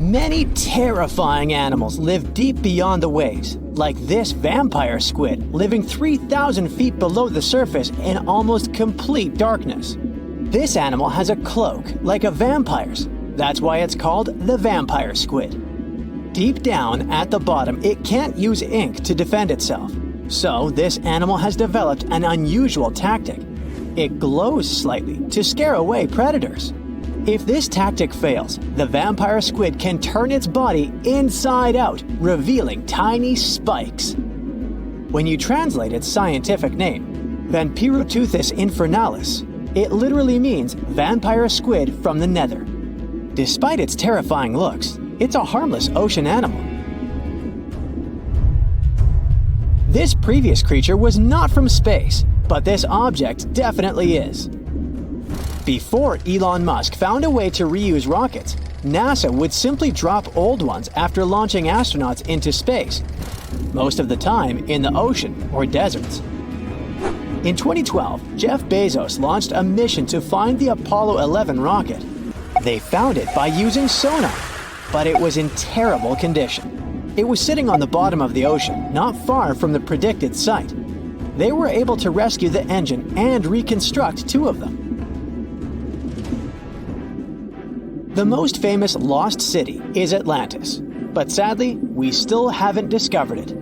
Many terrifying animals live deep beyond the waves, like this vampire squid living 3,000 feet below the surface in almost complete darkness. This animal has a cloak, like a vampire's. That's why it's called the vampire squid. Deep down at the bottom, it can't use ink to defend itself. So this animal has developed an unusual tactic. It glows slightly to scare away predators. If this tactic fails, the vampire squid can turn its body inside out, revealing tiny spikes. When you translate its scientific name, Vampiroteuthis infernalis, it literally means vampire squid from the nether. Despite its terrifying looks, it's a harmless ocean animal. This previous creature was not from space, but this object definitely is. Before Elon Musk found a way to reuse rockets, NASA would simply drop old ones after launching astronauts into space, most of the time in the ocean or deserts. In 2012, Jeff Bezos launched a mission to find the Apollo 11 rocket. They found it by using sonar, but it was in terrible condition. It was sitting on the bottom of the ocean, not far from the predicted site. They were able to rescue the engine and reconstruct 2 of them. The most famous lost city is Atlantis, but sadly, we still haven't discovered it.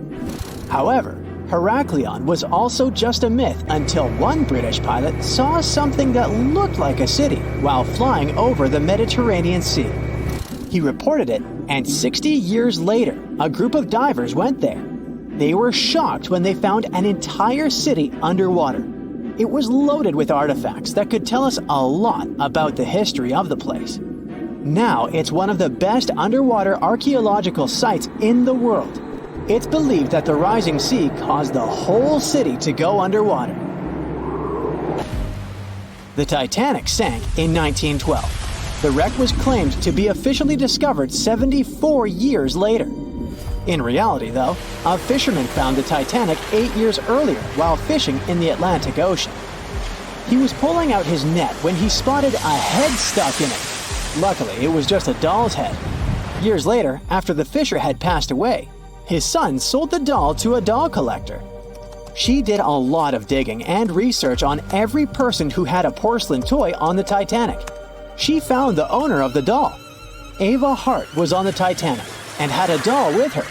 However, Heraklion was also just a myth until one British pilot saw something that looked like a city while flying over the Mediterranean Sea. He reported it, and 60 years later, a group of divers went there. They were shocked when they found an entire city underwater. It was loaded with artifacts that could tell us a lot about the history of the place. Now it's one of the best underwater archaeological sites in the world. It's believed that the rising sea caused the whole city to go underwater. The Titanic sank in 1912. The wreck was claimed to be officially discovered 74 years later. In reality, though, a fisherman found the Titanic 8 years earlier while fishing in the Atlantic Ocean. He was pulling out his net when he spotted a head stuck in it. Luckily, it was just a doll's head. Years later, after the fisher had passed away, his son sold the doll to a doll collector. She did a lot of digging and research on every person who had a porcelain toy on the Titanic. She found the owner of the doll. Ava Hart was on the Titanic and had a doll with her.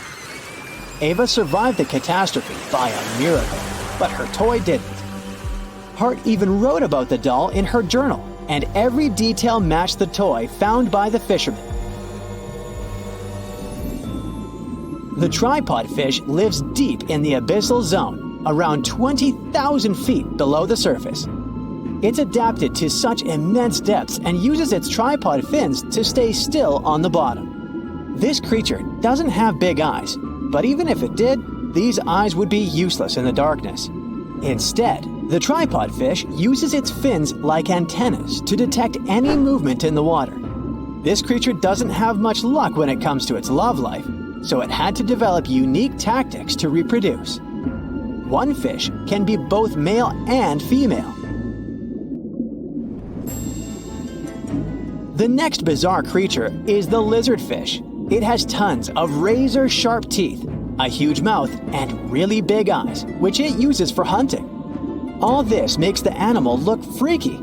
Ava survived the catastrophe by a miracle, but her toy didn't. Hart even wrote about the doll in her journal, and every detail matched the toy found by the fisherman. The tripod fish lives deep in the abyssal zone, around 20,000 feet below the surface. It's adapted to such immense depths and uses its tripod fins to stay still on the bottom. This creature doesn't have big eyes, but even if it did, these eyes would be useless in the darkness. Instead, the tripod fish uses its fins like antennas to detect any movement in the water. This creature doesn't have much luck when it comes to its love life, so it had to develop unique tactics to reproduce. One fish can be both male and female. The next bizarre creature is the lizardfish. It has tons of razor-sharp teeth, a huge mouth, and really big eyes, which it uses for hunting. All this makes the animal look freaky.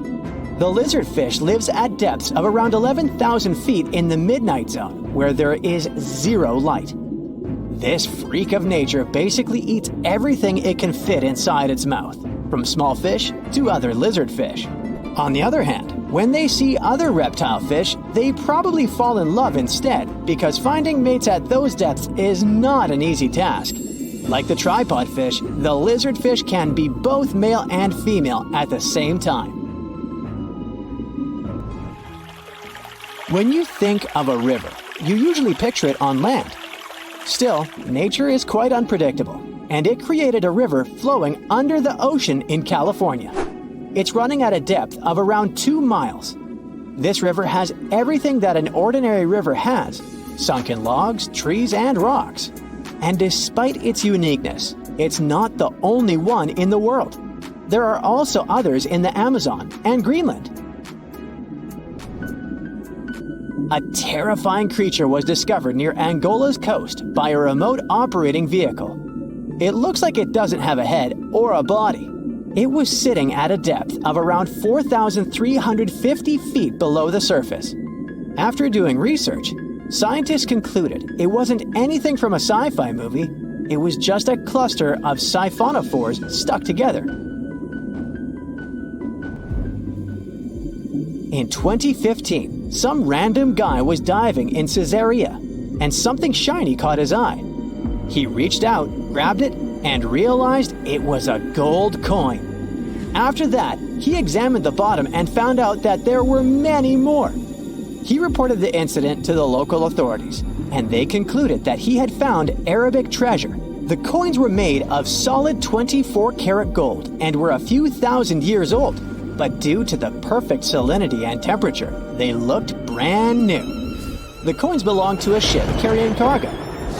The lizardfish lives at depths of around 11,000 feet in the midnight zone, where there is zero light. This freak of nature basically eats everything it can fit inside its mouth, from small fish to other lizardfish. On the other hand, when they see other reptile fish, they probably fall in love instead, because finding mates at those depths is not an easy task. Like the tripod fish, the lizardfish can be both male and female at the same time. When you think of a river, you usually picture it on land. Still, nature is quite unpredictable, and it created a river flowing under the ocean in California. It's running at a depth of around 2 miles. This river has everything that an ordinary river has: sunken logs, trees, and rocks. And despite its uniqueness, it's not the only one in the world. There are also others in the Amazon and Greenland. A terrifying creature was discovered near Angola's coast by a remote operating vehicle. It looks like it doesn't have a head or a body. It was sitting at a depth of around 4,350 feet below the surface. After doing research, scientists concluded it wasn't anything from a sci-fi movie. It was just a cluster of siphonophores stuck together. In 2015, some random guy was diving in Caesarea, and something shiny caught his eye. He reached out, grabbed it, and realized it was a gold coin. After that, he examined the bottom and found out that there were many more. He reported the incident to the local authorities, and they concluded that he had found Arabic treasure. The coins were made of solid 24-karat gold and were a few thousand years old, but due to the perfect salinity and temperature, they looked brand new. The coins belonged to a ship carrying cargo.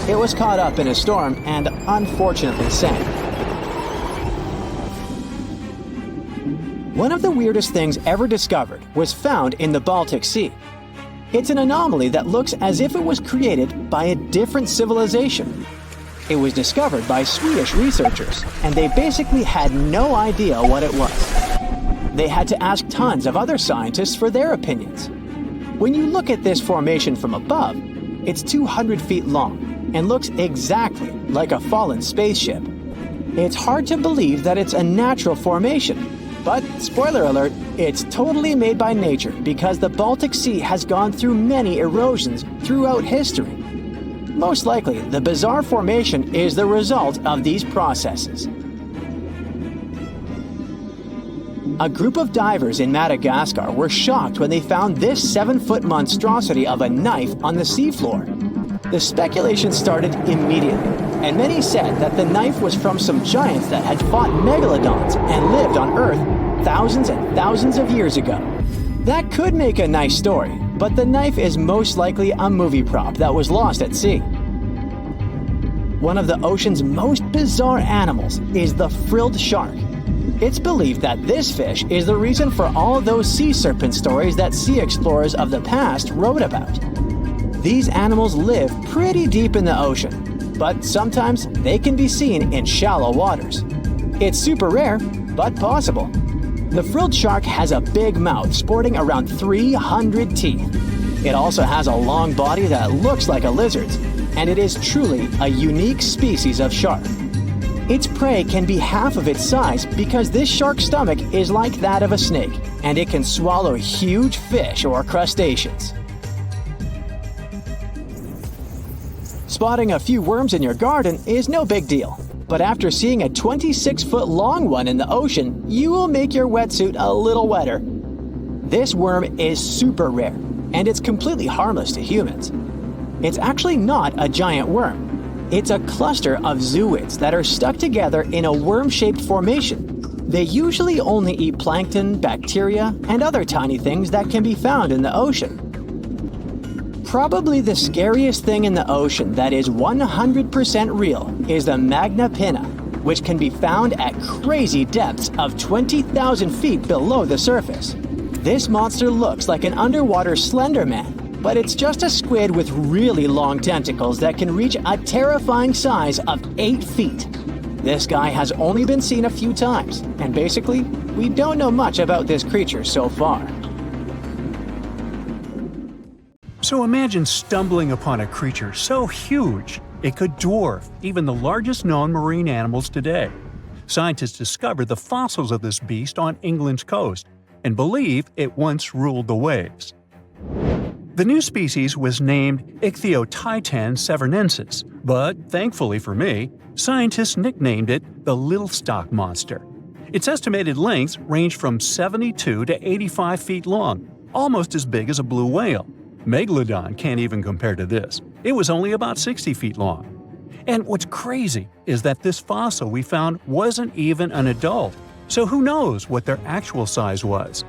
It was caught up in a storm and unfortunately sank. One of the weirdest things ever discovered was found in the Baltic Sea. It's an anomaly that looks as if it was created by a different civilization. It was discovered by Swedish researchers, and they basically had no idea what it was. They had to ask tons of other scientists for their opinions. When you look at this formation from above, it's 200 feet long and looks exactly like a fallen spaceship. It's hard to believe that it's a natural formation, but spoiler alert, it's totally made by nature because the Baltic Sea has gone through many erosions throughout history. Most likely, the bizarre formation is the result of these processes. A group of divers in Madagascar were shocked when they found this 7-foot monstrosity of a knife on the seafloor. The speculation started immediately, and many said that the knife was from some giants that had fought megalodons and lived on Earth thousands and thousands of years ago. That could make a nice story, but the knife is most likely a movie prop that was lost at sea. One of the ocean's most bizarre animals is the frilled shark. It's believed that this fish is the reason for all those sea serpent stories that sea explorers of the past wrote about. These animals live pretty deep in the ocean, but sometimes they can be seen in shallow waters. It's super rare, but possible. The frilled shark has a big mouth sporting around 300 teeth. It also has a long body that looks like a lizard's, and it is truly a unique species of shark. Its prey can be half of its size because this shark's stomach is like that of a snake, and it can swallow huge fish or crustaceans. Spotting a few worms in your garden is no big deal, but after seeing a 26-foot long one in the ocean, you will make your wetsuit a little wetter. This worm is super rare, and it's completely harmless to humans. It's actually not a giant worm. It's a cluster of zooids that are stuck together in a worm-shaped formation. They usually only eat plankton, bacteria, and other tiny things that can be found in the ocean. Probably the scariest thing in the ocean that is 100% real is the magna pinna, which can be found at crazy depths of 20,000 feet below the surface. This monster looks like an underwater Slender Man, but it's just a squid with really long tentacles that can reach a terrifying size of 8 feet. This guy has only been seen a few times, and basically, we don't know much about this creature so far. So imagine stumbling upon a creature so huge it could dwarf even the largest known marine animals today. Scientists discovered the fossils of this beast on England's coast and believe it once ruled the waves. The new species was named Ichthyotitan severnensis, but thankfully for me, scientists nicknamed it the Little Stock Monster. Its estimated lengths range from 72 to 85 feet long, almost as big as a blue whale. Megalodon can't even compare to this. It was only about 60 feet long. And what's crazy is that this fossil we found wasn't even an adult, so who knows what their actual size was.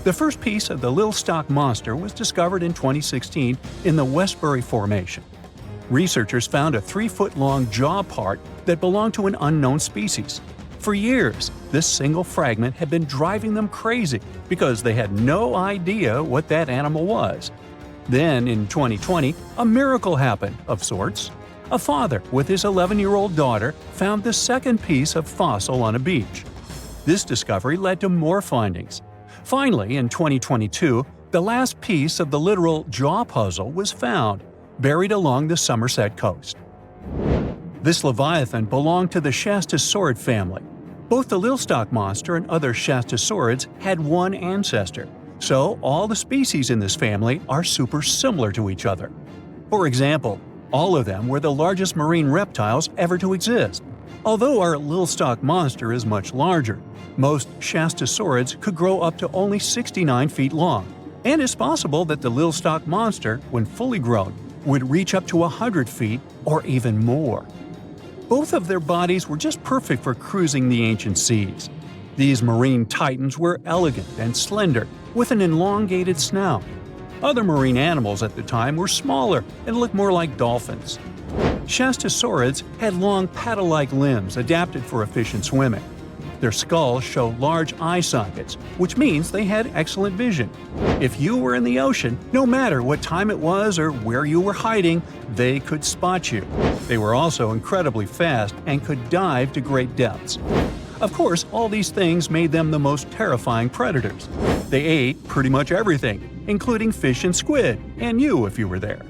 The first piece of the Little Stock Monster was discovered in 2016 in the Westbury Formation. Researchers found a 3-foot-long jaw part that belonged to an unknown species. For years, this single fragment had been driving them crazy because they had no idea what that animal was. Then, in 2020, a miracle happened, of sorts. A father with his 11-year-old daughter found the second piece of fossil on a beach. This discovery led to more findings. Finally, in 2022, the last piece of the literal jaw puzzle was found, buried along the Somerset coast. This leviathan belonged to the Shastasaurid family. Both the Lilstock monster and other Shastasaurids had one ancestor, so all the species in this family are super similar to each other. For example, all of them were the largest marine reptiles ever to exist. Although our Lilstock monster is much larger, most Shastasaurids could grow up to only 69 feet long, and it's possible that the Lilstock monster, when fully grown, would reach up to 100 feet or even more. Both of their bodies were just perfect for cruising the ancient seas. These marine titans were elegant and slender, with an elongated snout. Other marine animals at the time were smaller and looked more like dolphins. Shastasaurids had long paddle-like limbs adapted for efficient swimming. Their skulls show large eye sockets, which means they had excellent vision. If you were in the ocean, no matter what time it was or where you were hiding, they could spot you. They were also incredibly fast and could dive to great depths. Of course, all these things made them the most terrifying predators. They ate pretty much everything, including fish and squid, and you if you were there.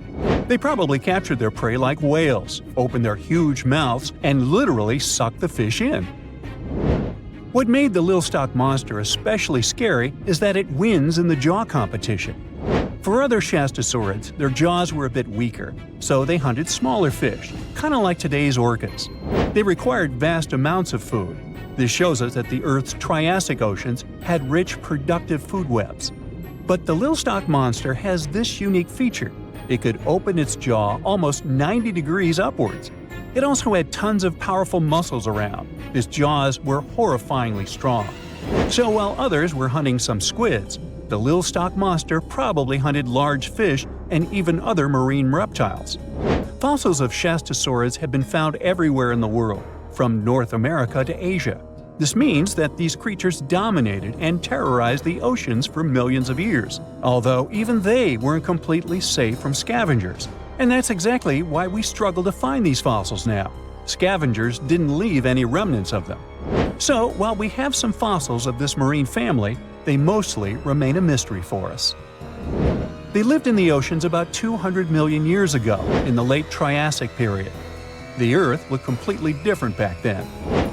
They probably captured their prey like whales, opened their huge mouths, and literally sucked the fish in. What made the Lilstock monster especially scary is that it wins in the jaw competition. For other Shastasaurids, their jaws were a bit weaker, so they hunted smaller fish, kind of like today's orcas. They required vast amounts of food. This shows us that the Earth's Triassic oceans had rich, productive food webs. But the Lilstock monster has this unique feature. It could open its jaw almost 90 degrees upwards. It also had tons of powerful muscles around. Its jaws were horrifyingly strong. So while others were hunting some squids, the Lilstock monster probably hunted large fish and even other marine reptiles. Fossils of Shastasaurids have been found everywhere in the world, from North America to Asia. This means that these creatures dominated and terrorized the oceans for millions of years, although even they weren't completely safe from scavengers. And that's exactly why we struggle to find these fossils now. Scavengers didn't leave any remnants of them. So, while we have some fossils of this marine family, they mostly remain a mystery for us. They lived in the oceans about 200 million years ago, in the late Triassic period. The Earth looked completely different back then.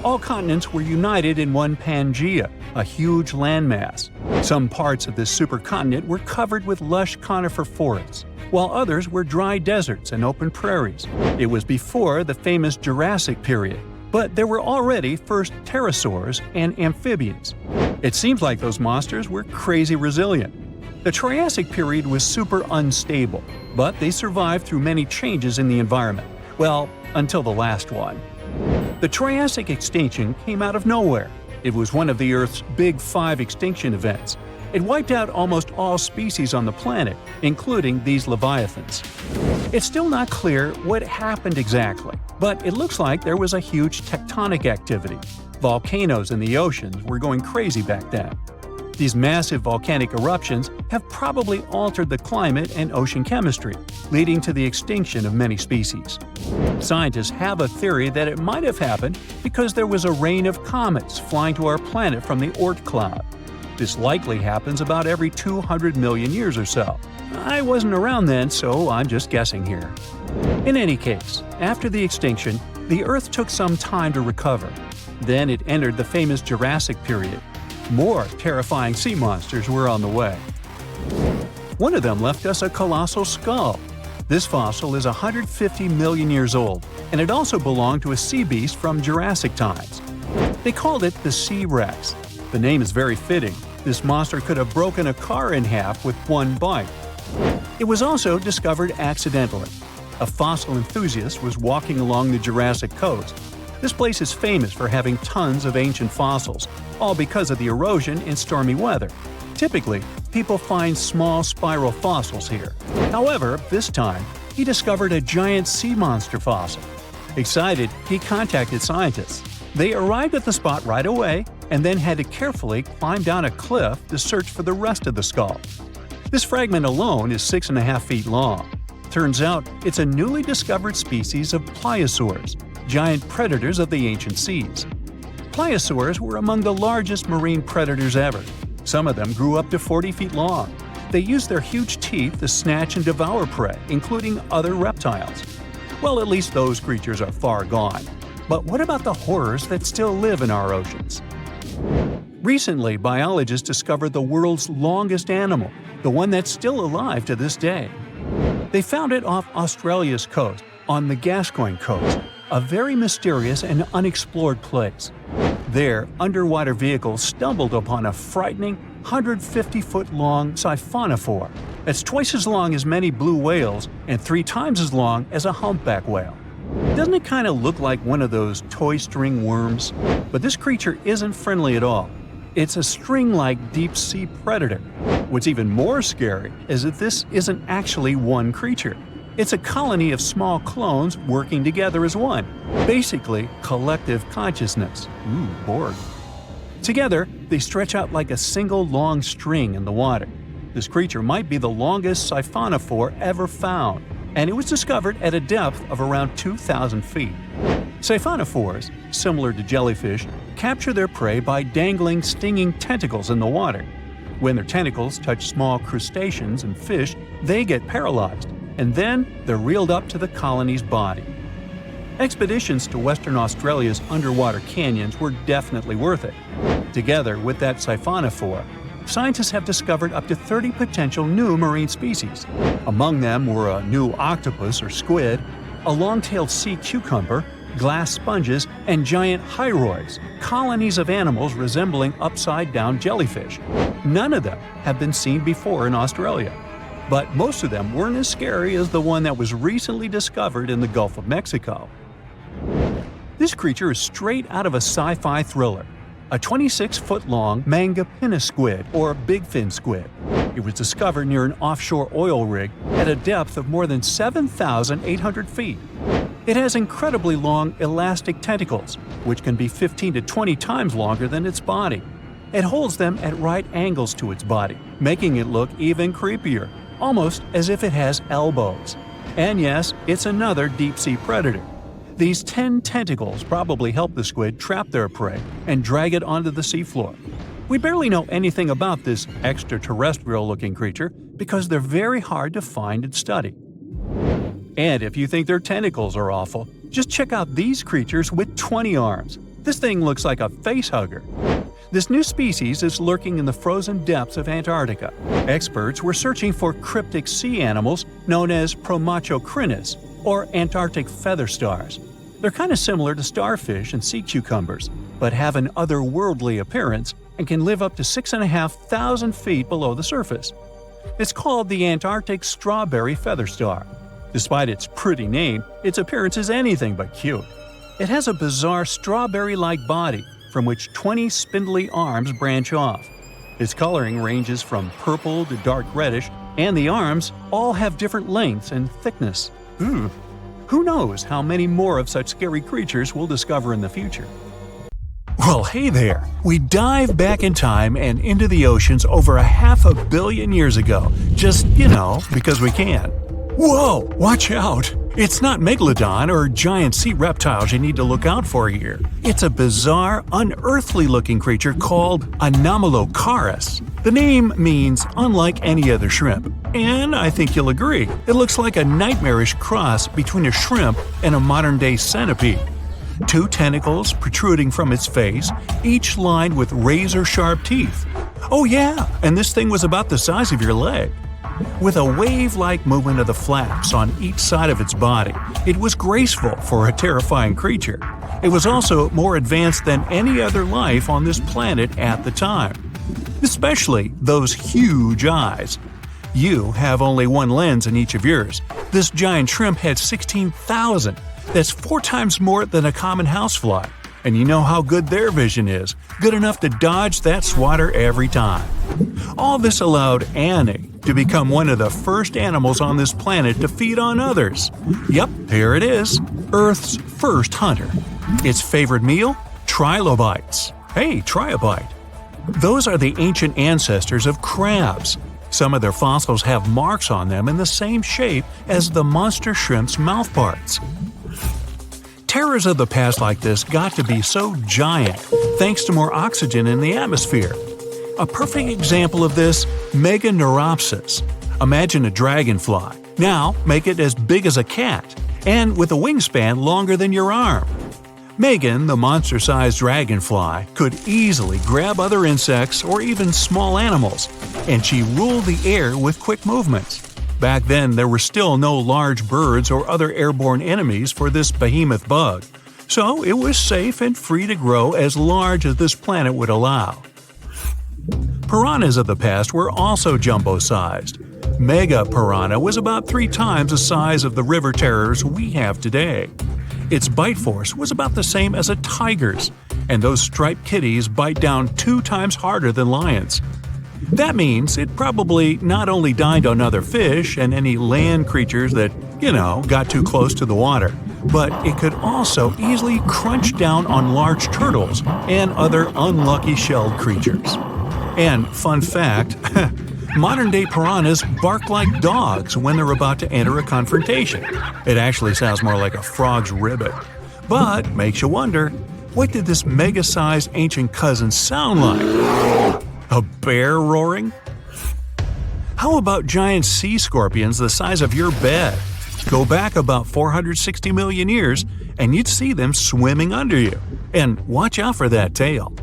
All continents were united in one Pangaea, a huge landmass. Some parts of this supercontinent were covered with lush conifer forests, while others were dry deserts and open prairies. It was before the famous Jurassic period, but there were already first pterosaurs and amphibians. It seems like those monsters were crazy resilient. The Triassic period was super unstable, but they survived through many changes in the environment. Well, until the last one. The Triassic extinction came out of nowhere. It was one of the Earth's big 5 extinction events. It wiped out almost all species on the planet, including these leviathans. It's still not clear what happened exactly, but it looks like there was a huge tectonic activity. Volcanoes in the oceans were going crazy back then. These massive volcanic eruptions have probably altered the climate and ocean chemistry, leading to the extinction of many species. Scientists have a theory that it might have happened because there was a rain of comets flying to our planet from the Oort cloud. This likely happens about every 200 million years or so. I wasn't around then, so I'm just guessing here. In any case, after the extinction, the Earth took some time to recover. Then it entered the famous Jurassic period. More terrifying sea monsters were on the way. One of them left us a colossal skull. This fossil is 150 million years old, and it also belonged to a sea beast from Jurassic times. They called it the Sea Rex. The name is very fitting. This monster could have broken a car in half with one bite. It was also discovered accidentally. A fossil enthusiast was walking along the Jurassic coast. This place is famous for having tons of ancient fossils, all because of the erosion in stormy weather. Typically, people find small spiral fossils here. However, this time, he discovered a giant sea monster fossil. Excited, he contacted scientists. They arrived at the spot right away and then had to carefully climb down a cliff to search for the rest of the skull. This fragment alone is 6.5 feet long. Turns out it's a newly discovered species of pliosaurs, giant predators of the ancient seas. Pliosaurs were among the largest marine predators ever. Some of them grew up to 40 feet long. They used their huge teeth to snatch and devour prey, including other reptiles. Well, at least those creatures are far gone. But what about the horrors that still live in our oceans? Recently, biologists discovered the world's longest animal, the one that's still alive to this day. They found it off Australia's coast, on the Gascoyne coast, a very mysterious and unexplored place. There, underwater vehicles stumbled upon a frightening 150-foot-long siphonophore that's twice as long as many blue whales and 3 times as long as a humpback whale. Doesn't it kind of look like one of those toy string worms? But this creature isn't friendly at all. It's a string-like deep-sea predator. What's even more scary is that this isn't actually one creature. It's a colony of small clones working together as one. Basically, collective consciousness. Ooh, Borg. Together, they stretch out like a single long string in the water. This creature might be the longest siphonophore ever found, and it was discovered at a depth of around 2,000 feet. Siphonophores, similar to jellyfish, capture their prey by dangling stinging tentacles in the water. When their tentacles touch small crustaceans and fish, they get paralyzed, and then they're reeled up to the colony's body. Expeditions to Western Australia's underwater canyons were definitely worth it. Together with that siphonophore, scientists have discovered up to 30 potential new marine species. Among them were a new octopus or squid, a long-tailed sea cucumber, glass sponges, and giant hyroids, colonies of animals resembling upside-down jellyfish. None of them have been seen before in Australia. But most of them weren't as scary as the one that was recently discovered in the Gulf of Mexico. This creature is straight out of a sci-fi thriller, a 26-foot-long mangapinna squid or bigfin squid. It was discovered near an offshore oil rig at a depth of more than 7,800 feet. It has incredibly long elastic tentacles, which can be 15 to 20 times longer than its body. It holds them at right angles to its body, making it look even creepier, almost as if it has elbows. And yes, it's another deep-sea predator. These 10 tentacles probably help the squid trap their prey and drag it onto the seafloor. We barely know anything about this extraterrestrial-looking creature because they're very hard to find and study. And if you think their tentacles are awful, just check out these creatures with 20 arms. This thing looks like a facehugger. This new species is lurking in the frozen depths of Antarctica. Experts were searching for cryptic sea animals known as Promachocrinus, or Antarctic feather stars. They're kind of similar to starfish and sea cucumbers, but have an otherworldly appearance and can live up to 6,500 feet below the surface. It's called the Antarctic strawberry feather star. Despite its pretty name, its appearance is anything but cute. It has a bizarre strawberry-like body from which 20 spindly arms branch off. Its coloring ranges from purple to dark reddish, and the arms all have different lengths and thickness. Who knows how many more of such scary creatures we'll discover in the future? Well, hey there! We dive back in time and into the oceans over 500 million years ago, just, because we can. Whoa! Watch out! It's not megalodon or giant sea reptiles you need to look out for here. It's a bizarre, unearthly-looking creature called Anomalocaris. The name means unlike any other shrimp, and I think you'll agree, it looks like a nightmarish cross between a shrimp and a modern-day centipede. 2 tentacles protruding from its face, each lined with razor-sharp teeth. Oh yeah, and this thing was about the size of your leg. With a wave-like movement of the flaps on each side of its body, it was graceful for a terrifying creature. It was also more advanced than any other life on this planet at the time. Especially those huge eyes. You have only one lens in each of yours. This giant shrimp had 16,000. That's 4 times more than a common housefly. And you know how good their vision is. Good enough to dodge that swatter every time. All this allowed Annie to become one of the first animals on this planet to feed on others. Yep, here it is. Earth's first hunter. Its favorite meal? Trilobites. Hey, try a bite. Those are the ancient ancestors of crabs. Some of their fossils have marks on them in the same shape as the monster shrimp's mouthparts. Terrors of the past like this got to be so giant thanks to more oxygen in the atmosphere. A perfect example of this, Meganeuropsis. Imagine a dragonfly. Now make it as big as a cat, and with a wingspan longer than your arm. Megan, the monster-sized dragonfly, could easily grab other insects or even small animals, and she ruled the air with quick movements. Back then, there were still no large birds or other airborne enemies for this behemoth bug, so it was safe and free to grow as large as this planet would allow. Piranhas of the past were also jumbo-sized. Mega piranha was about 3 times the size of the river terrors we have today. Its bite force was about the same as a tiger's, and those striped kitties bite down 2 times harder than lions. That means it probably not only dined on other fish and any land creatures that, got too close to the water, but it could also easily crunch down on large turtles and other unlucky shelled creatures. And fun fact, modern-day piranhas bark like dogs when they're about to enter a confrontation. It actually sounds more like a frog's ribbit. But makes you wonder, what did this mega-sized ancient cousin sound like? A bear roaring? How about giant sea scorpions the size of your bed? Go back about 460 million years, and you'd see them swimming under you. And watch out for that tail.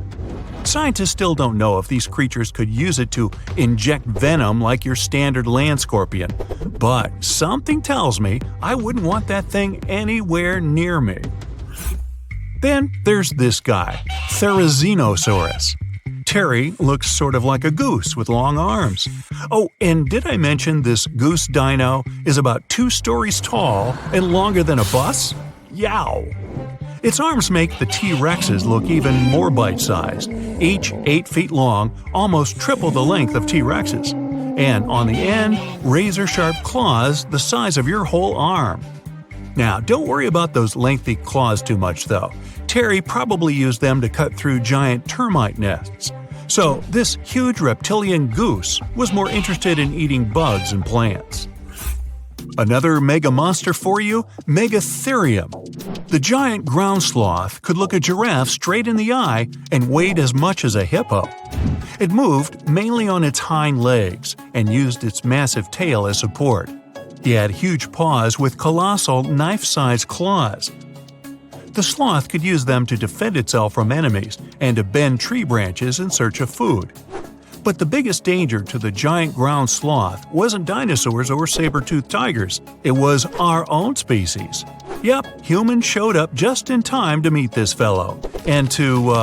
Scientists still don't know if these creatures could use it to inject venom like your standard land scorpion, but something tells me I wouldn't want that thing anywhere near me. Then there's this guy, Therizinosaurus. Terry looks sort of like a goose with long arms. Oh, and did I mention this goose dino is about 2 stories tall and longer than a bus? Yow! Its arms make the T-Rexes look even more bite-sized, each 8 feet long, almost triple the length of T-Rexes. And on the end, razor-sharp claws the size of your whole arm. Now, don't worry about those lengthy claws too much, though. Terry probably used them to cut through giant termite nests. So, this huge reptilian goose was more interested in eating bugs and plants. Another mega monster for you, Megatherium. The giant ground sloth could look a giraffe straight in the eye and weighed as much as a hippo. It moved mainly on its hind legs and used its massive tail as support. He had huge paws with colossal knife-sized claws. The sloth could use them to defend itself from enemies and to bend tree branches in search of food. But the biggest danger to the giant ground sloth wasn't dinosaurs or saber-toothed tigers. It was our own species. Yep, humans showed up just in time to meet this fellow and to,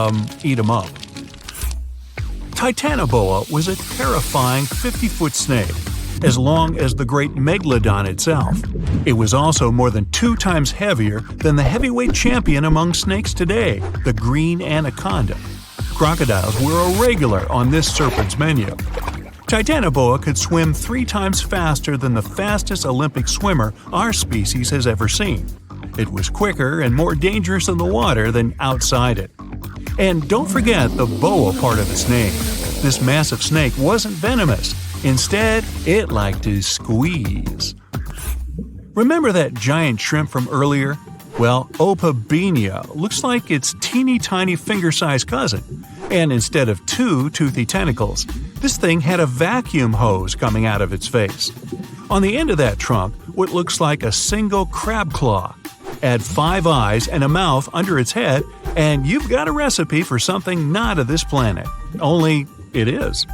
eat him up. Titanoboa was a terrifying 50-foot snake, as long as the great megalodon itself. It was also more than 2 times heavier than the heavyweight champion among snakes today, the green anaconda. Crocodiles were a regular on this serpent's menu. Titanoboa could swim 3 times faster than the fastest Olympic swimmer our species has ever seen. It was quicker and more dangerous in the water than outside it. And don't forget the boa part of its name. This massive snake wasn't venomous. Instead, it liked to squeeze. Remember that giant shrimp from earlier? Well, Opabenia looks like its teeny-tiny finger-sized cousin. And instead of 2 toothy tentacles, this thing had a vacuum hose coming out of its face. On the end of that trunk, what looks like a single crab claw. Add 5 eyes and a mouth under its head, and you've got a recipe for something not of this planet. Only it is.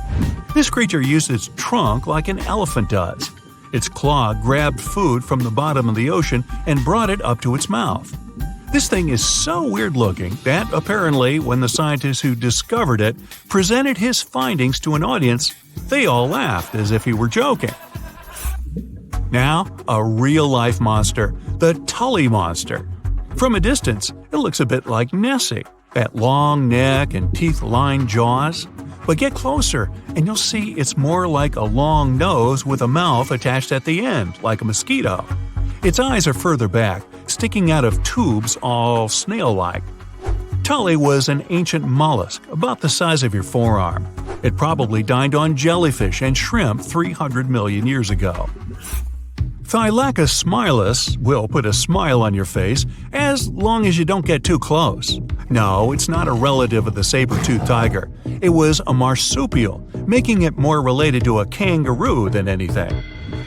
This creature used its trunk like an elephant does. Its claw grabbed food from the bottom of the ocean and brought it up to its mouth. This thing is so weird-looking that, apparently, when the scientist who discovered it presented his findings to an audience, they all laughed as if he were joking. Now, a real-life monster, the Tully monster. From a distance, it looks a bit like Nessie, that long neck and teeth-lined jaws. But get closer, and you'll see it's more like a long nose with a mouth attached at the end, like a mosquito. Its eyes are further back, sticking out of tubes all snail-like. Tully was an ancient mollusk about the size of your forearm. It probably dined on jellyfish and shrimp 300 million years ago. Thylacus smilus will put a smile on your face as long as you don't get too close. No, it's not a relative of the saber-toothed tiger. It was a marsupial, making it more related to a kangaroo than anything.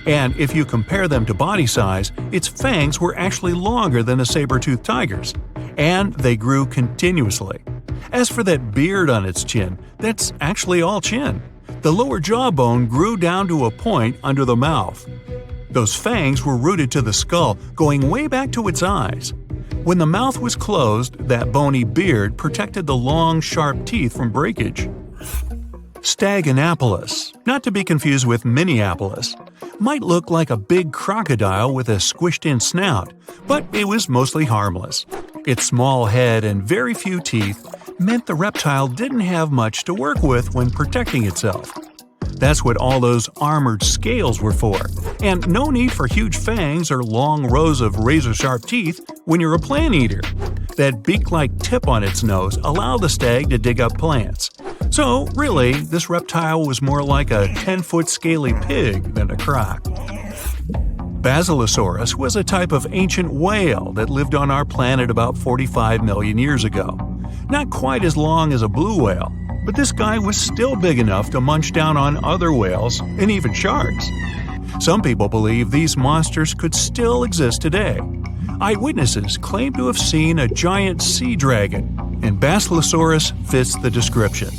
And if you compare them to body size, its fangs were actually longer than a saber-toothed tiger's. And they grew continuously. As for that beard on its chin, that's actually all chin. The lower jawbone grew down to a point under the mouth. Those fangs were rooted to the skull, going way back to its eyes. When the mouth was closed, that bony beard protected the long, sharp teeth from breakage. Staganapolis, not to be confused with Minneapolis, might look like a big crocodile with a squished-in snout, but it was mostly harmless. Its small head and very few teeth meant the reptile didn't have much to work with when protecting itself. That's what all those armored scales were for, and no need for huge fangs or long rows of razor-sharp teeth when you're a plant eater. That beak-like tip on its nose allowed the stag to dig up plants. So, really, this reptile was more like a 10-foot scaly pig than a croc. Basilosaurus was a type of ancient whale that lived on our planet about 45 million years ago. Not quite as long as a blue whale, but this guy was still big enough to munch down on other whales and even sharks. Some people believe these monsters could still exist today. Eyewitnesses claim to have seen a giant sea dragon, and Basilosaurus fits the description.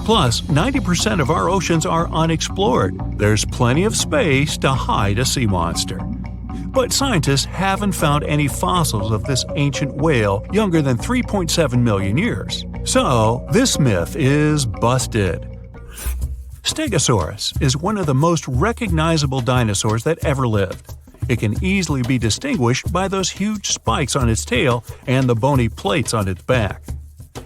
Plus, 90% of our oceans are unexplored. There's plenty of space to hide a sea monster. But scientists haven't found any fossils of this ancient whale younger than 3.7 million years. So, this myth is busted. Stegosaurus is one of the most recognizable dinosaurs that ever lived. It can easily be distinguished by those huge spikes on its tail and the bony plates on its back.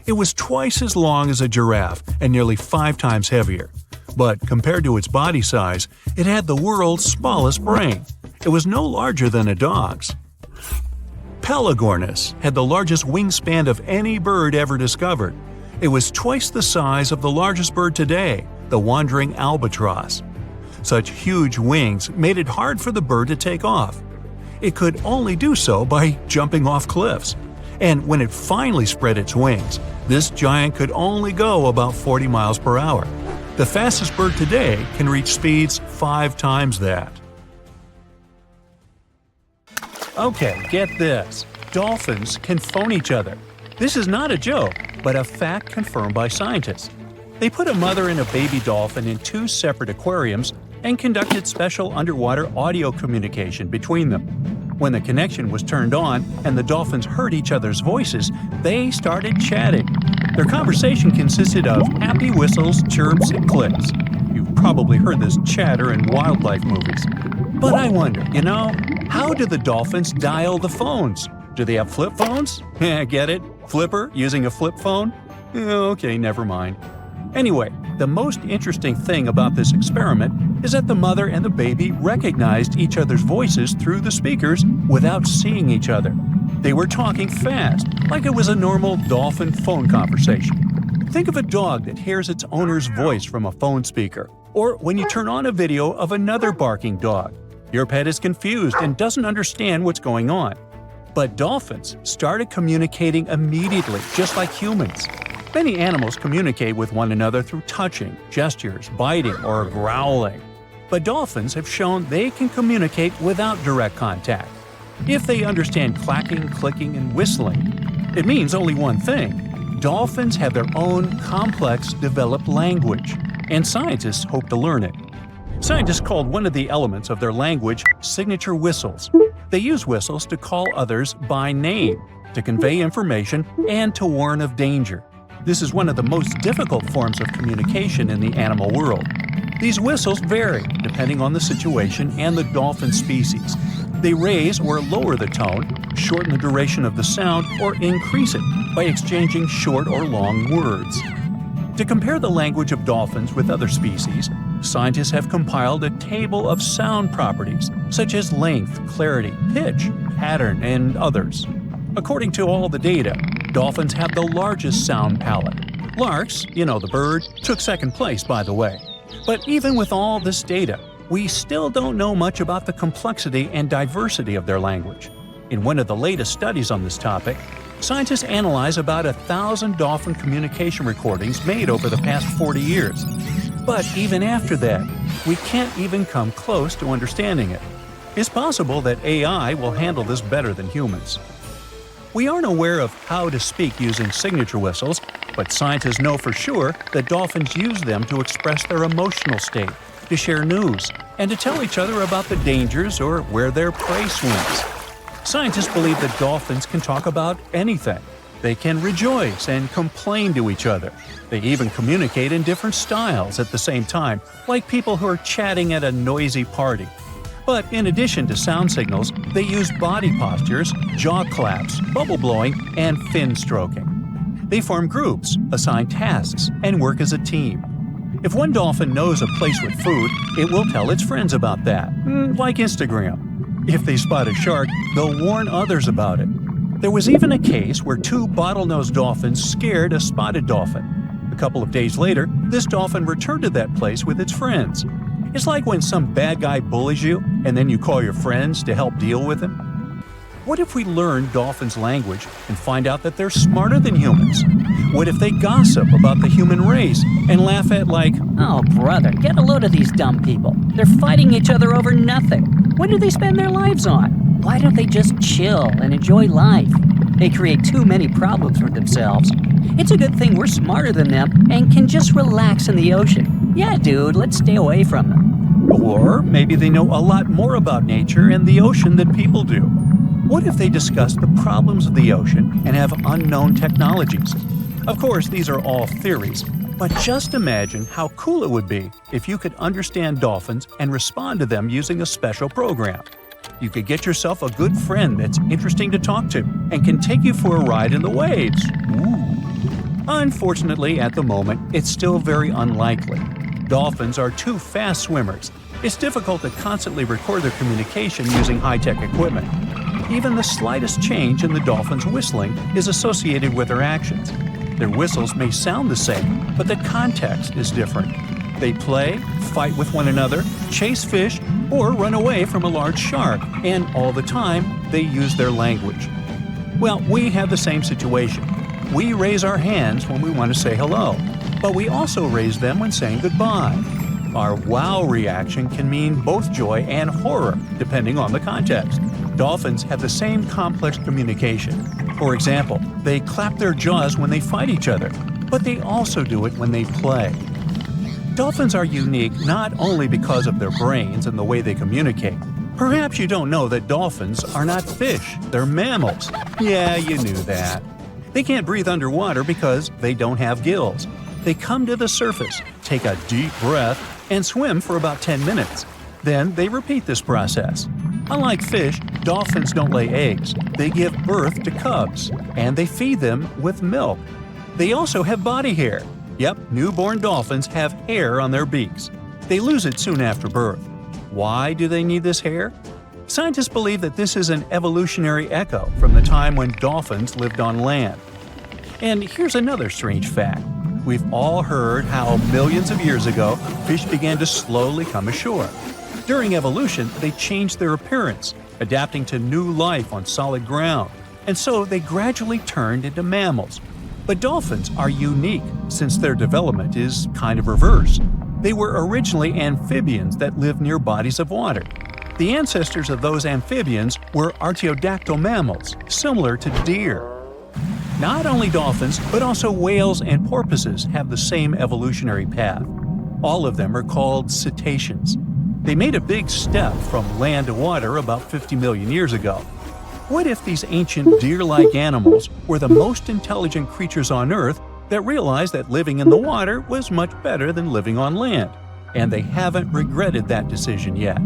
It was twice as long as a giraffe and nearly 5 times heavier. But compared to its body size, it had the world's smallest brain. It was no larger than a dog's. Pelagornis had the largest wingspan of any bird ever discovered. It was twice the size of the largest bird today, the wandering albatross. Such huge wings made it hard for the bird to take off. It could only do so by jumping off cliffs. And when it finally spread its wings, this giant could only go about 40 miles per hour. The fastest bird today can reach speeds 5 times that. Okay, get this. Dolphins can phone each other. This is not a joke, but a fact confirmed by scientists. They put a mother and a baby dolphin in 2 separate aquariums and conducted special underwater audio communication between them. When the connection was turned on and the dolphins heard each other's voices, they started chatting. Their conversation consisted of happy whistles, chirps, and clicks. You've probably heard this chatter in wildlife movies. But I wonder, how do the dolphins dial the phones? Do they have flip phones? Get it? Flipper using a flip phone? Okay, never mind. Anyway, the most interesting thing about this experiment is that the mother and the baby recognized each other's voices through the speakers without seeing each other. They were talking fast, like it was a normal dolphin phone conversation. Think of a dog that hears its owner's voice from a phone speaker, or when you turn on a video of another barking dog. Your pet is confused and doesn't understand what's going on. But dolphins started communicating immediately, just like humans. Many animals communicate with one another through touching, gestures, biting, or growling. But dolphins have shown they can communicate without direct contact. If they understand clacking, clicking, and whistling, it means only one thing. Dolphins have their own complex, developed language, and scientists hope to learn it. Scientists called one of the elements of their language signature whistles. They use whistles to call others by name, to convey information, and to warn of danger. This is one of the most difficult forms of communication in the animal world. These whistles vary depending on the situation and the dolphin species. They raise or lower the tone, shorten the duration of the sound, or increase it by exchanging short or long words. To compare the language of dolphins with other species, scientists have compiled a table of sound properties such as length, clarity, pitch, pattern, and others. According to all the data, Dolphins have the largest sound palette. Larks, the bird, took second place, by the way. But even with all this data, we still don't know much about the complexity and diversity of their language. In one of the latest studies on this topic, scientists analyze about 1,000 dolphin communication recordings made over the past 40 years. But even after that, we can't even come close to understanding it. It's possible that AI will handle this better than humans. We aren't aware of how to speak using signature whistles, but scientists know for sure that dolphins use them to express their emotional state, to share news, and to tell each other about the dangers or where their prey swims. Scientists believe that dolphins can talk about anything. They can rejoice and complain to each other. They even communicate in different styles at the same time, like people who are chatting at a noisy party. But in addition to sound signals, they use body postures, jaw claps, bubble blowing, and fin stroking. They form groups, assign tasks, and work as a team. If one dolphin knows a place with food, it will tell its friends about that, like Instagram. If they spot a shark, they'll warn others about it. There was even a case where 2 bottlenose dolphins scared a spotted dolphin. A couple of days later, this dolphin returned to that place with its friends. It's like when some bad guy bullies you, and then you call your friends to help deal with him. What if we learn dolphins' language and find out that they're smarter than humans? What if they gossip about the human race and laugh at "Oh, brother, get a load of these dumb people. They're fighting each other over nothing. What do they spend their lives on? Why don't they just chill and enjoy life? They create too many problems for themselves. It's a good thing we're smarter than them and can just relax in the ocean. Yeah, dude, let's stay away from them." Or maybe they know a lot more about nature and the ocean than people do. What if they discuss the problems of the ocean and have unknown technologies? Of course, these are all theories, but just imagine how cool it would be if you could understand dolphins and respond to them using a special program. You could get yourself a good friend that's interesting to talk to and can take you for a ride in the waves. Ooh. Unfortunately, at the moment, it's still very unlikely. Dolphins are too fast swimmers. It's difficult to constantly record their communication using high-tech equipment. Even the slightest change in the dolphin's whistling is associated with their actions. Their whistles may sound the same, but the context is different. They play, fight with one another, chase fish, or run away from a large shark, and all the time, they use their language. Well, we have the same situation. We raise our hands when we want to say hello, but we also raise them when saying goodbye. Our wow reaction can mean both joy and horror, depending on the context. Dolphins have the same complex communication. For example, they clap their jaws when they fight each other, but they also do it when they play. Dolphins are unique not only because of their brains and the way they communicate. Perhaps you don't know that dolphins are not fish, they're mammals. Yeah, you knew that. They can't breathe underwater because they don't have gills. They come to the surface, take a deep breath, and swim for about 10 minutes. Then they repeat this process. Unlike fish, dolphins don't lay eggs. They give birth to cubs, and they feed them with milk. They also have body hair. Yep, newborn dolphins have hair on their beaks. They lose it soon after birth. Why do they need this hair? Scientists believe that this is an evolutionary echo from the time when dolphins lived on land. And here's another strange fact. We've all heard how millions of years ago, fish began to slowly come ashore. During evolution, they changed their appearance, adapting to new life on solid ground, and so they gradually turned into mammals. But dolphins are unique since their development is kind of reverse. They were originally amphibians that lived near bodies of water. The ancestors of those amphibians were artiodactyl mammals, similar to deer. Not only dolphins, but also whales and porpoises have the same evolutionary path. All of them are called cetaceans. They made a big step from land to water about 50 million years ago. What if these ancient deer-like animals were the most intelligent creatures on Earth that realized that living in the water was much better than living on land, and they haven't regretted that decision yet?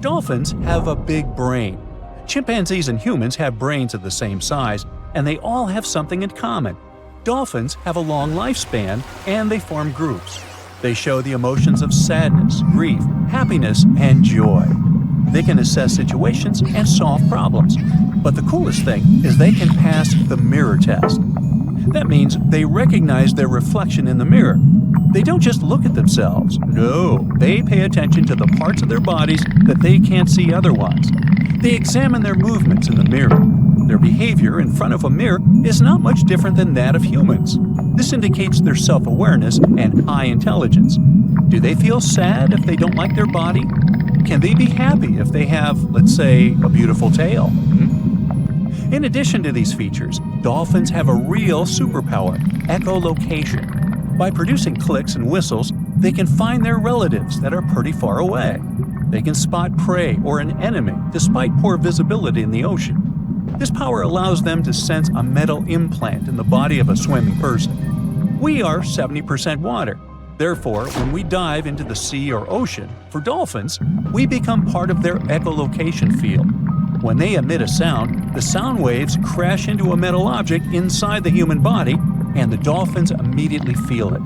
Dolphins have a big brain. Chimpanzees and humans have brains of the same size, and they all have something in common. Dolphins have a long lifespan, and they form groups. They show the emotions of sadness, grief, happiness, and joy. They can assess situations and solve problems. But the coolest thing is they can pass the mirror test. That means they recognize their reflection in the mirror. They don't just look at themselves. No, they pay attention to the parts of their bodies that they can't see otherwise. They examine their movements in the mirror. Their behavior in front of a mirror is not much different than that of humans. This indicates their self-awareness and high intelligence. Do they feel sad if they don't like their body? Can they be happy if they have, let's say, a beautiful tail? In addition to these features, dolphins have a real superpower, echolocation. By producing clicks and whistles, they can find their relatives that are pretty far away. They can spot prey or an enemy despite poor visibility in the ocean. This power allows them to sense a metal implant in the body of a swimming person. We are 70% water. Therefore, when we dive into the sea or ocean, for dolphins, we become part of their echolocation field. When they emit a sound, the sound waves crash into a metal object inside the human body, and the dolphins immediately feel it.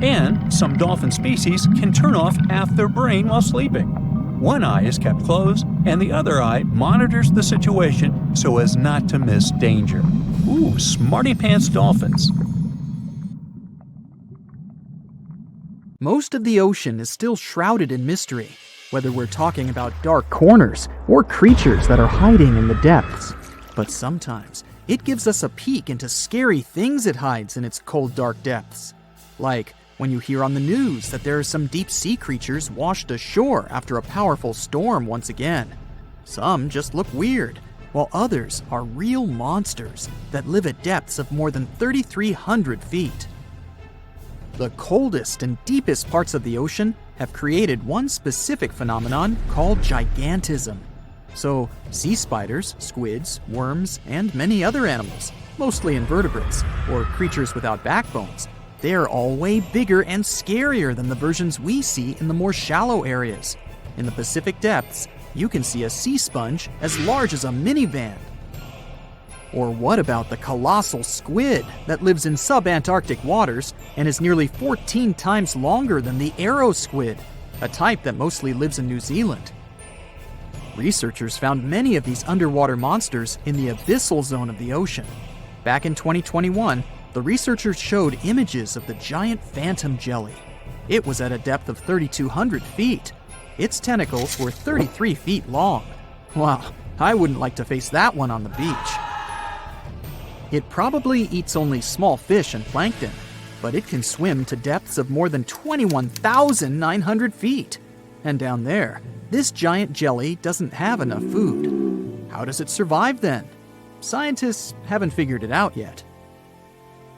And some dolphin species can turn off half their brain while sleeping. One eye is kept closed, and the other eye monitors the situation so as not to miss danger. Ooh, smarty pants dolphins. Most of the ocean is still shrouded in mystery, whether we're talking about dark corners or creatures that are hiding in the depths. But sometimes it gives us a peek into scary things it hides in its cold, dark depths. Like when you hear on the news that there are some deep-sea creatures washed ashore after a powerful storm once again. Some just look weird, while others are real monsters that live at depths of more than 3,300 feet. The coldest and deepest parts of the ocean have created one specific phenomenon called gigantism. So, sea spiders, squids, worms, and many other animals, mostly invertebrates, or creatures without backbones, they're all way bigger and scarier than the versions we see in the more shallow areas. In the Pacific depths, you can see a sea sponge as large as a minivan. Or what about the colossal squid that lives in subantarctic waters and is nearly 14 times longer than the arrow squid, a type that mostly lives in New Zealand? Researchers found many of these underwater monsters in the abyssal zone of the ocean. Back in 2021, the researchers showed images of the giant phantom jelly. It was at a depth of 3,200 feet. Its tentacles were 33 feet long. Wow, I wouldn't like to face that one on the beach. It probably eats only small fish and plankton, but it can swim to depths of more than 21,900 feet. And down there, this giant jelly doesn't have enough food. How does it survive then? Scientists haven't figured it out yet.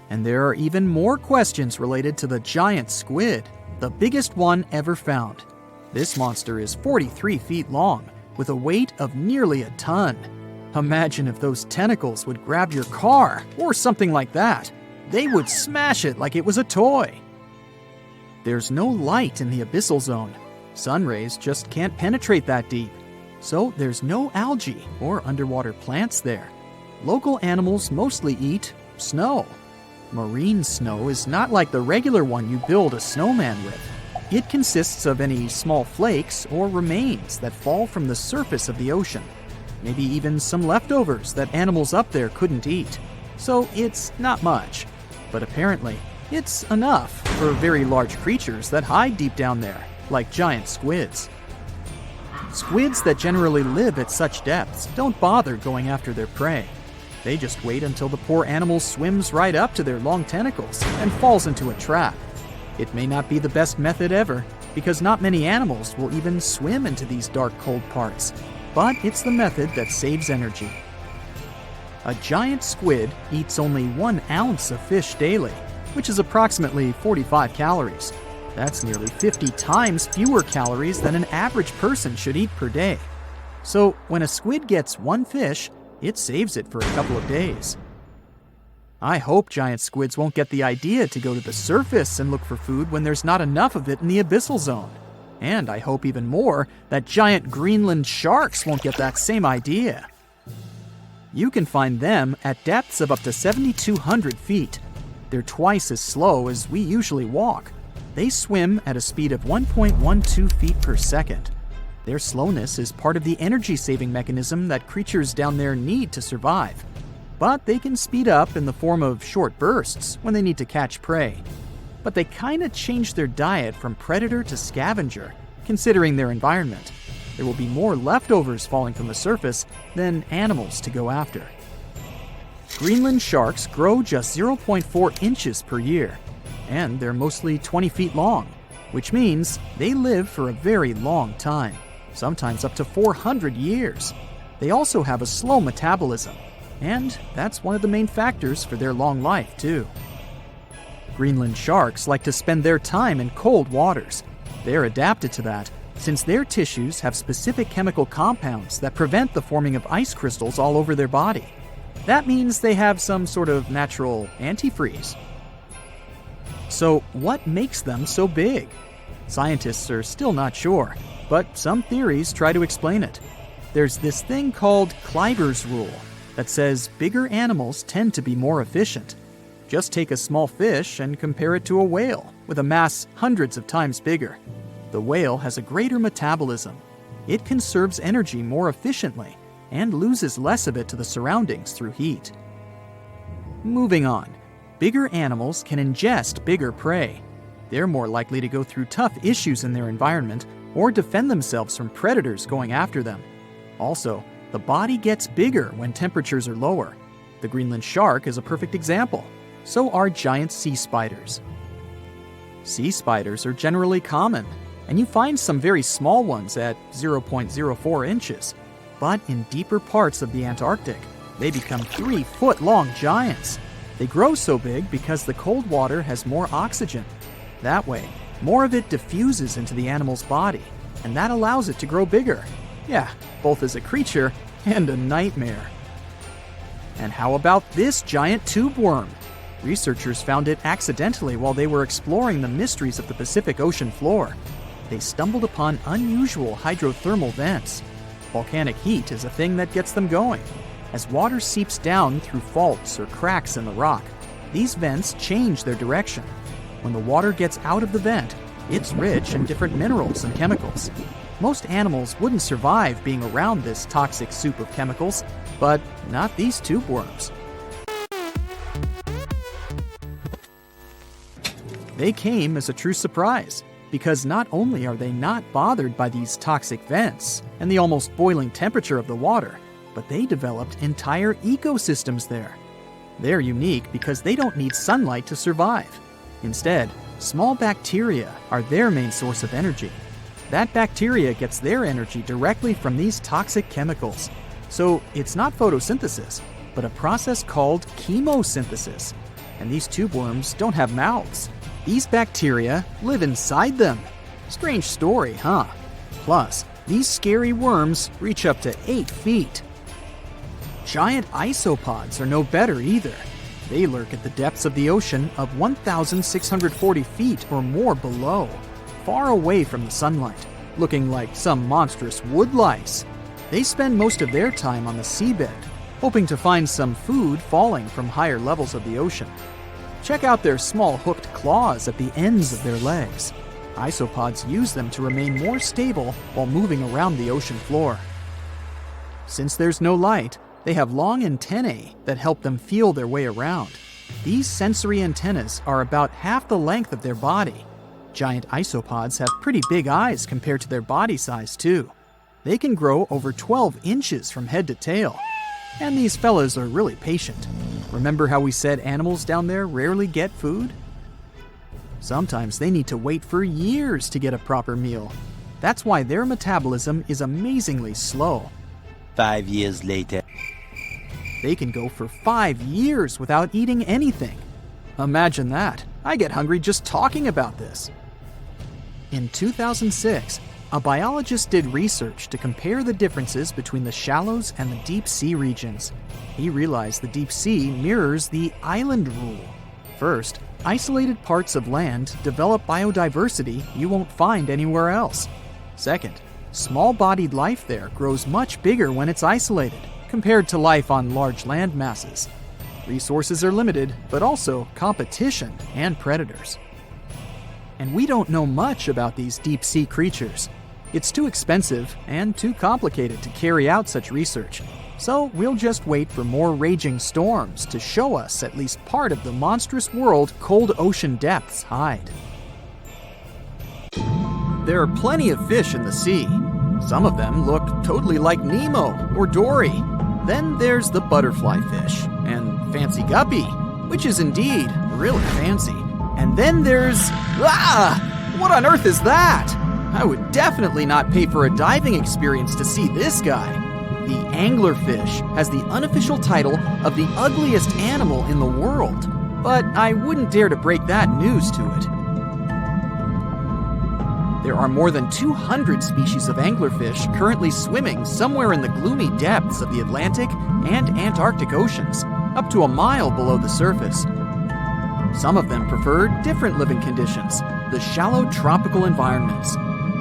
And there are even more questions related to the giant squid, the biggest one ever found. This monster is 43 feet long, with a weight of nearly a ton. Imagine if those tentacles would grab your car, or something like that. They would smash it like it was a toy. There's no light in the abyssal zone. Sun rays just can't penetrate that deep. So there's no algae or underwater plants there. Local animals mostly eat snow. Marine snow is not like the regular one you build a snowman with. It consists of any small flakes or remains that fall from the surface of the ocean. Maybe even some leftovers that animals up there couldn't eat. So it's not much. But apparently, it's enough for very large creatures that hide deep down there, like giant squids. Squids that generally live at such depths don't bother going after their prey. They just wait until the poor animal swims right up to their long tentacles and falls into a trap. It may not be the best method ever, because not many animals will even swim into these dark, cold parts. But it's the method that saves energy. A giant squid eats only 1 ounce of fish daily, which is approximately 45 calories. That's nearly 50 times fewer calories than an average person should eat per day. So when a squid gets 1 fish, it saves it for a couple of days. I hope giant squids won't get the idea to go to the surface and look for food when there's not enough of it in the abyssal zone. And I hope even more that giant Greenland sharks won't get that same idea. You can find them at depths of up to 7,200 feet. They're twice as slow as we usually walk. They swim at a speed of 1.12 feet per second. Their slowness is part of the energy-saving mechanism that creatures down there need to survive. But they can speed up in the form of short bursts when they need to catch prey. But they kinda change their diet from predator to scavenger, considering their environment. There will be more leftovers falling from the surface than animals to go after. Greenland sharks grow just 0.4 inches per year, and they're mostly 20 feet long, which means they live for a very long time, sometimes up to 400 years. They also have a slow metabolism, and that's one of the main factors for their long life, too. Greenland sharks like to spend their time in cold waters. They're adapted to that, since their tissues have specific chemical compounds that prevent the forming of ice crystals all over their body. That means they have some sort of natural antifreeze. So, what makes them so big? Scientists are still not sure, but some theories try to explain it. There's this thing called Kleiber's rule that says bigger animals tend to be more efficient. Just take a small fish and compare it to a whale with a mass hundreds of times bigger. The whale has a greater metabolism. It conserves energy more efficiently and loses less of it to the surroundings through heat. Moving on, bigger animals can ingest bigger prey. They're more likely to go through tough issues in their environment or defend themselves from predators going after them. Also, the body gets bigger when temperatures are lower. The Greenland shark is a perfect example. So are giant sea spiders. Sea spiders are generally common, and you find some very small ones at 0.04 inches. But in deeper parts of the Antarctic, they become 3-foot-long giants. They grow so big because the cold water has more oxygen. That way, more of it diffuses into the animal's body, and that allows it to grow bigger. Yeah, both as a creature and a nightmare. And how about this giant tube worm? Researchers found it accidentally while they were exploring the mysteries of the Pacific Ocean floor. They stumbled upon unusual hydrothermal vents. Volcanic heat is a thing that gets them going. As water seeps down through faults or cracks in the rock, these vents change their direction. When the water gets out of the vent, it's rich in different minerals and chemicals. Most animals wouldn't survive being around this toxic soup of chemicals, but not these tube worms. They came as a true surprise, because not only are they not bothered by these toxic vents and the almost boiling temperature of the water, but they developed entire ecosystems there. They're unique because they don't need sunlight to survive. Instead, small bacteria are their main source of energy. That bacteria gets their energy directly from these toxic chemicals. So it's not photosynthesis, but a process called chemosynthesis. And these tube worms don't have mouths. These bacteria live inside them. Strange story, huh? Plus, these scary worms reach up to 8 feet. Giant isopods are no better either. They lurk at the depths of the ocean of 1,640 feet or more below, far away from the sunlight, looking like some monstrous wood lice. They spend most of their time on the seabed, hoping to find some food falling from higher levels of the ocean. Check out their small hooked claws at the ends of their legs. Isopods use them to remain more stable while moving around the ocean floor. Since there's no light, they have long antennae that help them feel their way around. These sensory antennas are about half the length of their body. Giant isopods have pretty big eyes compared to their body size, too. They can grow over 12 inches from head to tail. And these fellas are really patient. Remember how we said animals down there rarely get food? Sometimes they need to wait for years to get a proper meal. That's why their metabolism is amazingly slow. 5 years later. They can go for 5 years without eating anything. Imagine that. I get hungry just talking about this. In 2006, a biologist did research to compare the differences between the shallows and the deep sea regions. He realized the deep sea mirrors the island rule. First, isolated parts of land develop biodiversity you won't find anywhere else. Second, small-bodied life there grows much bigger when it's isolated, compared to life on large land masses. Resources are limited, but also competition and predators. And we don't know much about these deep-sea creatures. It's too expensive and too complicated to carry out such research, so we'll just wait for more raging storms to show us at least part of the monstrous world cold ocean depths hide. There are plenty of fish in the sea. Some of them look totally like Nemo or Dory. Then there's the butterfly fish and fancy guppy, which is indeed really fancy. And then there's... What on earth is that? I would definitely not pay for a diving experience to see this guy. The anglerfish has the unofficial title of the ugliest animal in the world, but I wouldn't dare to break that news to it. There are more than 200 species of anglerfish currently swimming somewhere in the gloomy depths of the Atlantic and Antarctic Oceans, up to a mile below the surface. Some of them prefer different living conditions, the shallow tropical environments.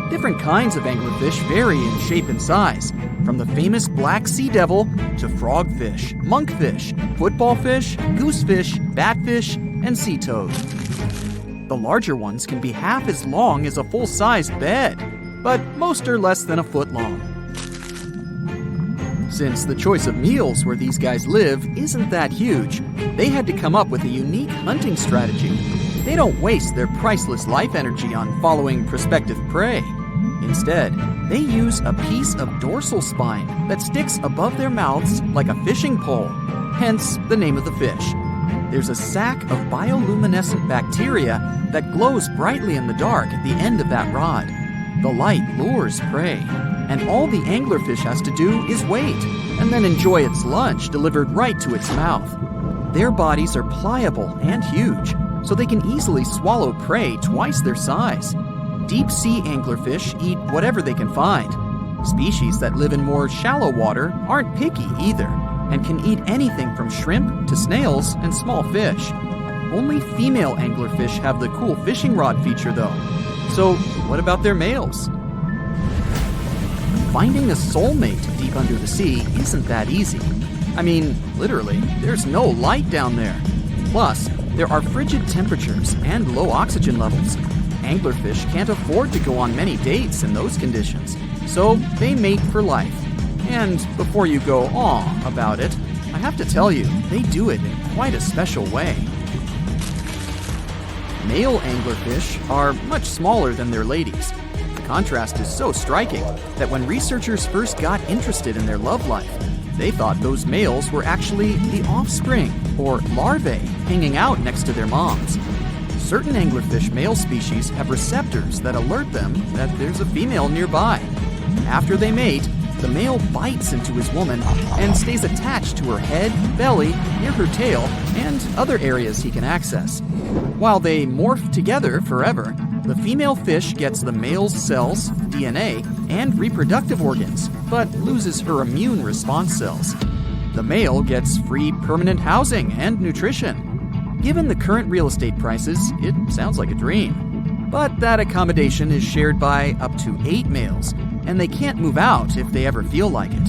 Different kinds of anglerfish vary in shape and size, from the famous black sea devil to frogfish, monkfish, footballfish, goosefish, batfish, and sea toad. The larger ones can be half as long as a full-sized bed, but most are less than a foot long. Since the choice of meals where these guys live isn't that huge, they had to come up with a unique hunting strategy. They don't waste their priceless life energy on following prospective prey. Instead, they use a piece of dorsal spine that sticks above their mouths like a fishing pole, hence the name of the fish. There's a sac of bioluminescent bacteria that glows brightly in the dark at the end of that rod. The light lures prey, and all the anglerfish has to do is wait, and then enjoy its lunch delivered right to its mouth. Their bodies are pliable and huge, so they can easily swallow prey twice their size. Deep-sea anglerfish eat whatever they can find. Species that live in more shallow water aren't picky either, and can eat anything from shrimp to snails and small fish. Only female anglerfish have the cool fishing rod feature though. So what about their males? Finding a soulmate deep under the sea isn't that easy. I mean, literally, there's no light down there. Plus, there are frigid temperatures and low oxygen levels. Anglerfish can't afford to go on many dates in those conditions, so they mate for life. And before you go aw about it, I have to tell you, they do it in quite a special way. Male anglerfish are much smaller than their ladies. The contrast is so striking that when researchers first got interested in their love life, they thought those males were actually the offspring, or larvae, hanging out next to their moms. Certain anglerfish male species have receptors that alert them that there's a female nearby. After they mate, the male bites into his woman and stays attached to her head, belly, near her tail, and other areas he can access. While they morph together forever, the female fish gets the male's cells, DNA, and reproductive organs, but loses her immune response cells. The male gets free permanent housing and nutrition. Given the current real estate prices, it sounds like a dream. But that accommodation is shared by up to 8 males, and they can't move out if they ever feel like it.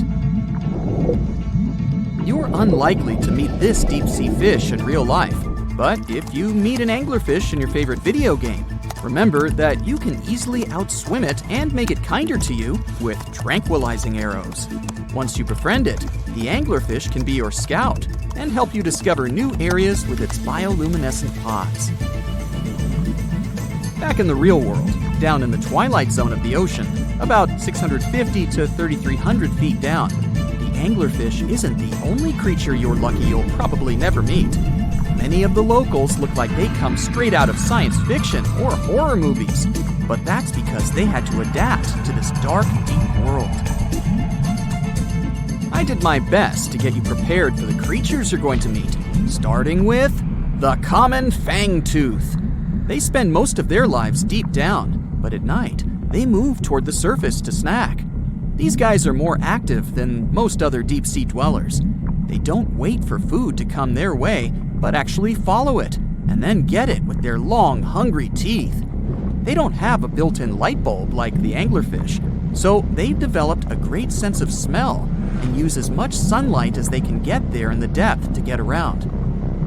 You're unlikely to meet this deep-sea fish in real life, but if you meet an anglerfish in your favorite video game, remember that you can easily outswim it and make it kinder to you with tranquilizing arrows. Once you befriend it, the anglerfish can be your scout and help you discover new areas with its bioluminescent pods. Back in the real world, down in the twilight zone of the ocean, about 650 to 3,300 feet down, the anglerfish isn't the only creature you're lucky you'll probably never meet. Many of the locals look like they come straight out of science fiction or horror movies, but that's because they had to adapt to this dark, deep world. I did my best to get you prepared for the creatures you're going to meet, starting with the common fangtooth. They spend most of their lives deep down, but at night, they move toward the surface to snack. These guys are more active than most other deep-sea dwellers. They don't wait for food to come their way, but actually follow it, and then get it with their long, hungry teeth. They don't have a built-in light bulb like the anglerfish, so they've developed a great sense of smell and use as much sunlight as they can get there in the depth to get around.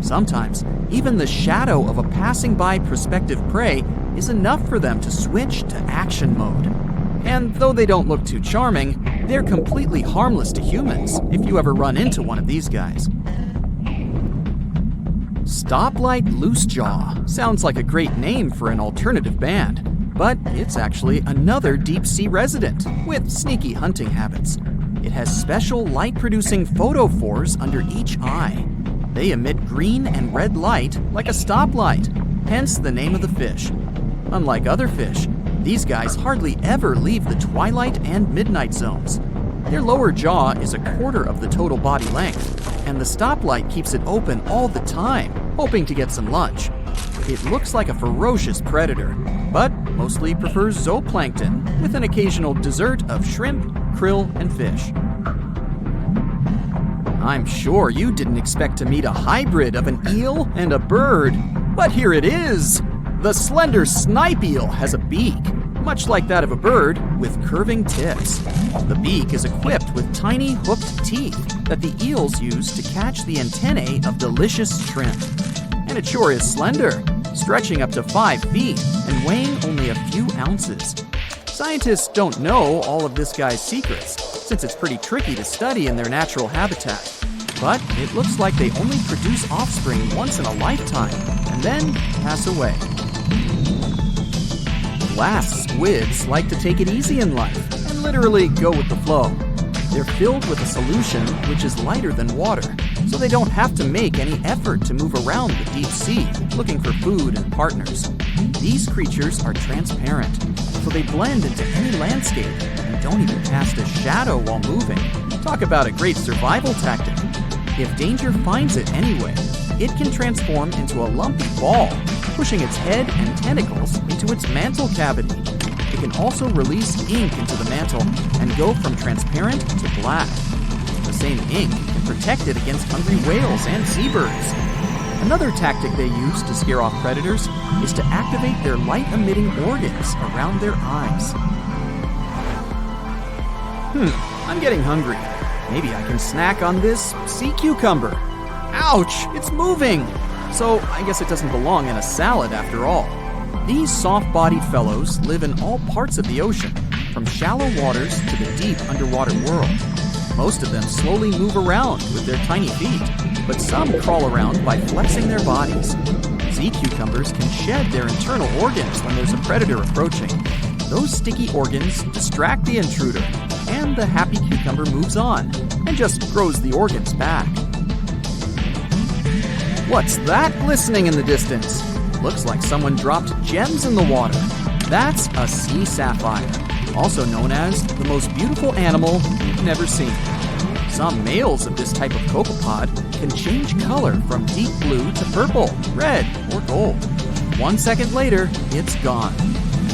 Sometimes, even the shadow of a passing by prospective prey is enough for them to switch to action mode. And though they don't look too charming, they're completely harmless to humans if you ever run into one of these guys. Stoplight Loosejaw sounds like a great name for an alternative band, but it's actually another deep-sea resident with sneaky hunting habits. It has special light-producing photophores under each eye. They emit green and red light like a stoplight, hence the name of the fish. Unlike other fish, these guys hardly ever leave the twilight and midnight zones. Their lower jaw is a quarter of the total body length, and the stoplight keeps it open all the time, hoping to get some lunch. It looks like a ferocious predator, but mostly prefers zooplankton, with an occasional dessert of shrimp, krill, and fish. I'm sure you didn't expect to meet a hybrid of an eel and a bird, but here it is! The slender snipe eel has a beak, much like that of a bird, with curving tips. The beak is equipped with tiny hooked teeth that the eels use to catch the antennae of delicious shrimp. And it sure is slender, stretching up to 5 feet and weighing only a few ounces. Scientists don't know all of this guy's secrets, since it's pretty tricky to study in their natural habitat. But it looks like they only produce offspring once in a lifetime, and then pass away. Glass squids like to take it easy in life and literally go with the flow. They're filled with a solution which is lighter than water, so they don't have to make any effort to move around the deep sea looking for food and partners. These creatures are transparent, so they blend into any landscape and don't even cast a shadow while moving. Talk about a great survival tactic. If danger finds it anyway, it can transform into a lumpy ball, pushing its head and tentacles into its mantle cavity. It can also release ink into the mantle and go from transparent to black. The same ink can protect it against hungry whales and seabirds. Another tactic they use to scare off predators is to activate their light-emitting organs around their eyes. I'm getting hungry. Maybe I can snack on this sea cucumber. Ouch, it's moving! So I guess it doesn't belong in a salad after all. These soft-bodied fellows live in all parts of the ocean, from shallow waters to the deep underwater world. Most of them slowly move around with their tiny feet, but some crawl around by flexing their bodies. Sea cucumbers can shed their internal organs when there's a predator approaching. Those sticky organs distract the intruder, and the happy cucumber moves on and just grows the organs back. What's that glistening in the distance? Looks like someone dropped gems in the water. That's a sea sapphire, also known as the most beautiful animal you've never seen. Some males of this type of copepod can change color from deep blue to purple, red, or gold. 1 second later, it's gone.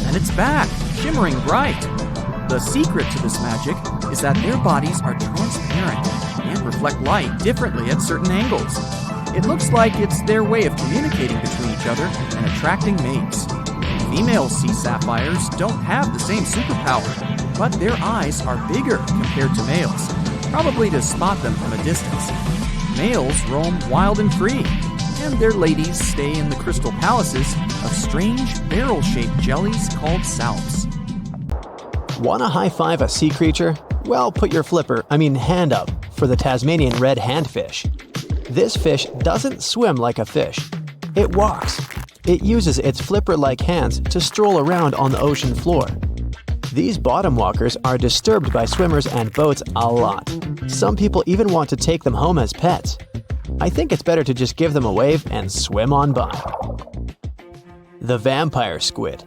And it's back, shimmering bright. The secret to this magic is that their bodies are transparent and reflect light differently at certain angles. It looks like it's their way of communicating between each other and attracting mates. Female sea sapphires don't have the same superpower, but their eyes are bigger compared to males, probably to spot them from a distance. Males roam wild and free, and their ladies stay in the crystal palaces of strange barrel-shaped jellies called salps. Want to high-five a sea creature? Well, put your hand up for the Tasmanian red handfish. This fish doesn't swim like a fish. It walks. It uses its flipper-like hands to stroll around on the ocean floor. These bottom walkers are disturbed by swimmers and boats a lot. Some people even want to take them home as pets. I think it's better to just give them a wave and swim on by. The vampire squid.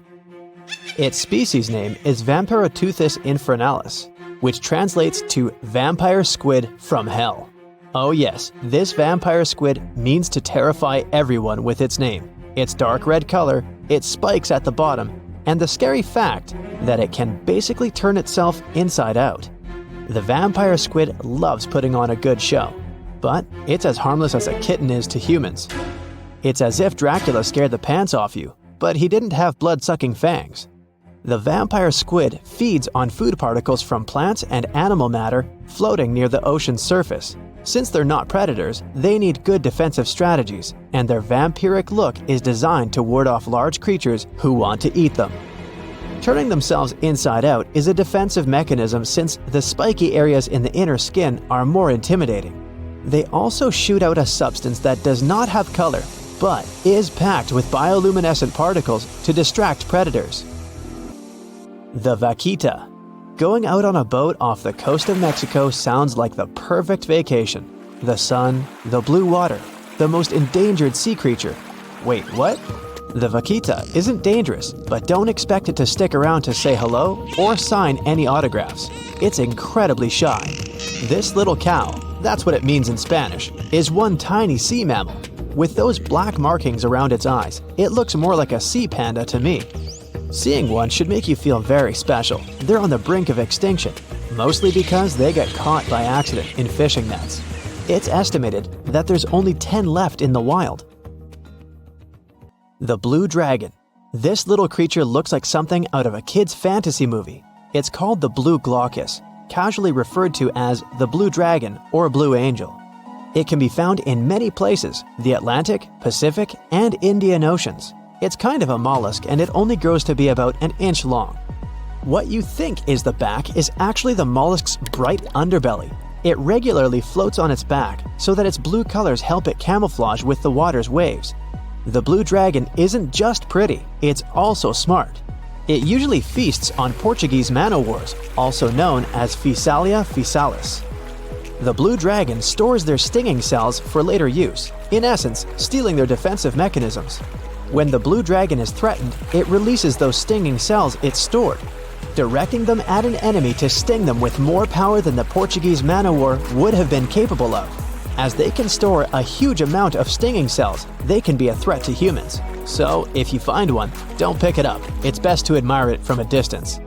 Its species name is Vampiroteuthis infernalis, which translates to vampire squid from hell. Oh yes, this vampire squid means to terrify everyone with its name, its dark red color, its spikes at the bottom, and the scary fact that it can basically turn itself inside out. The vampire squid loves putting on a good show, but it's as harmless as a kitten is to humans. It's as if Dracula scared the pants off you, but he didn't have blood-sucking fangs. The vampire squid feeds on food particles from plants and animal matter floating near the ocean's surface. Since they're not predators, they need good defensive strategies, and their vampiric look is designed to ward off large creatures who want to eat them. Turning themselves inside out is a defensive mechanism since the spiky areas in the inner skin are more intimidating. They also shoot out a substance that does not have color, but is packed with bioluminescent particles to distract predators. The vaquita. Going out on a boat off the coast of Mexico sounds like the perfect vacation. The sun, the blue water, the most endangered sea creature. Wait, what? The vaquita isn't dangerous, but don't expect it to stick around to say hello or sign any autographs. It's incredibly shy. This little cow, that's what it means in Spanish, is one tiny sea mammal. With those black markings around its eyes, it looks more like a sea panda to me. Seeing one should make you feel very special. They're on the brink of extinction, mostly because they got caught by accident in fishing nets. It's estimated that there's only 10 left in the wild. The blue dragon. This little creature looks like something out of a kid's fantasy movie. It's called the blue glaucus, casually referred to as the blue dragon or blue angel. It can be found in many places, the Atlantic, Pacific, and Indian Oceans. It's kind of a mollusk and it only grows to be about an inch long. What you think is the back is actually the mollusk's bright underbelly. It regularly floats on its back so that its blue colors help it camouflage with the water's waves. The blue dragon isn't just pretty, it's also smart. It usually feasts on Portuguese man-o'-wars, also known as Physalia physalis. The blue dragon stores their stinging cells for later use, in essence, stealing their defensive mechanisms. When the blue dragon is threatened, it releases those stinging cells it stored, directing them at an enemy to sting them with more power than the Portuguese man-o'-war would have been capable of. As they can store a huge amount of stinging cells, they can be a threat to humans. So, if you find one, don't pick it up. It's best to admire it from a distance.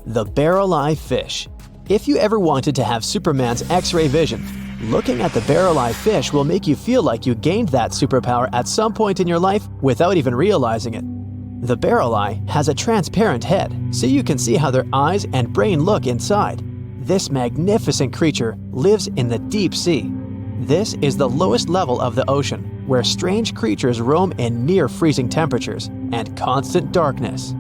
The barrel-eye fish. If you ever wanted to have Superman's X-ray vision, looking at the barrel-eye fish will make you feel like you gained that superpower at some point in your life without even realizing it. The barrel eye has a transparent head, so you can see how their eyes and brain look inside. This magnificent creature lives in the deep sea. This is the lowest level of the ocean, where strange creatures roam in near-freezing temperatures and constant darkness.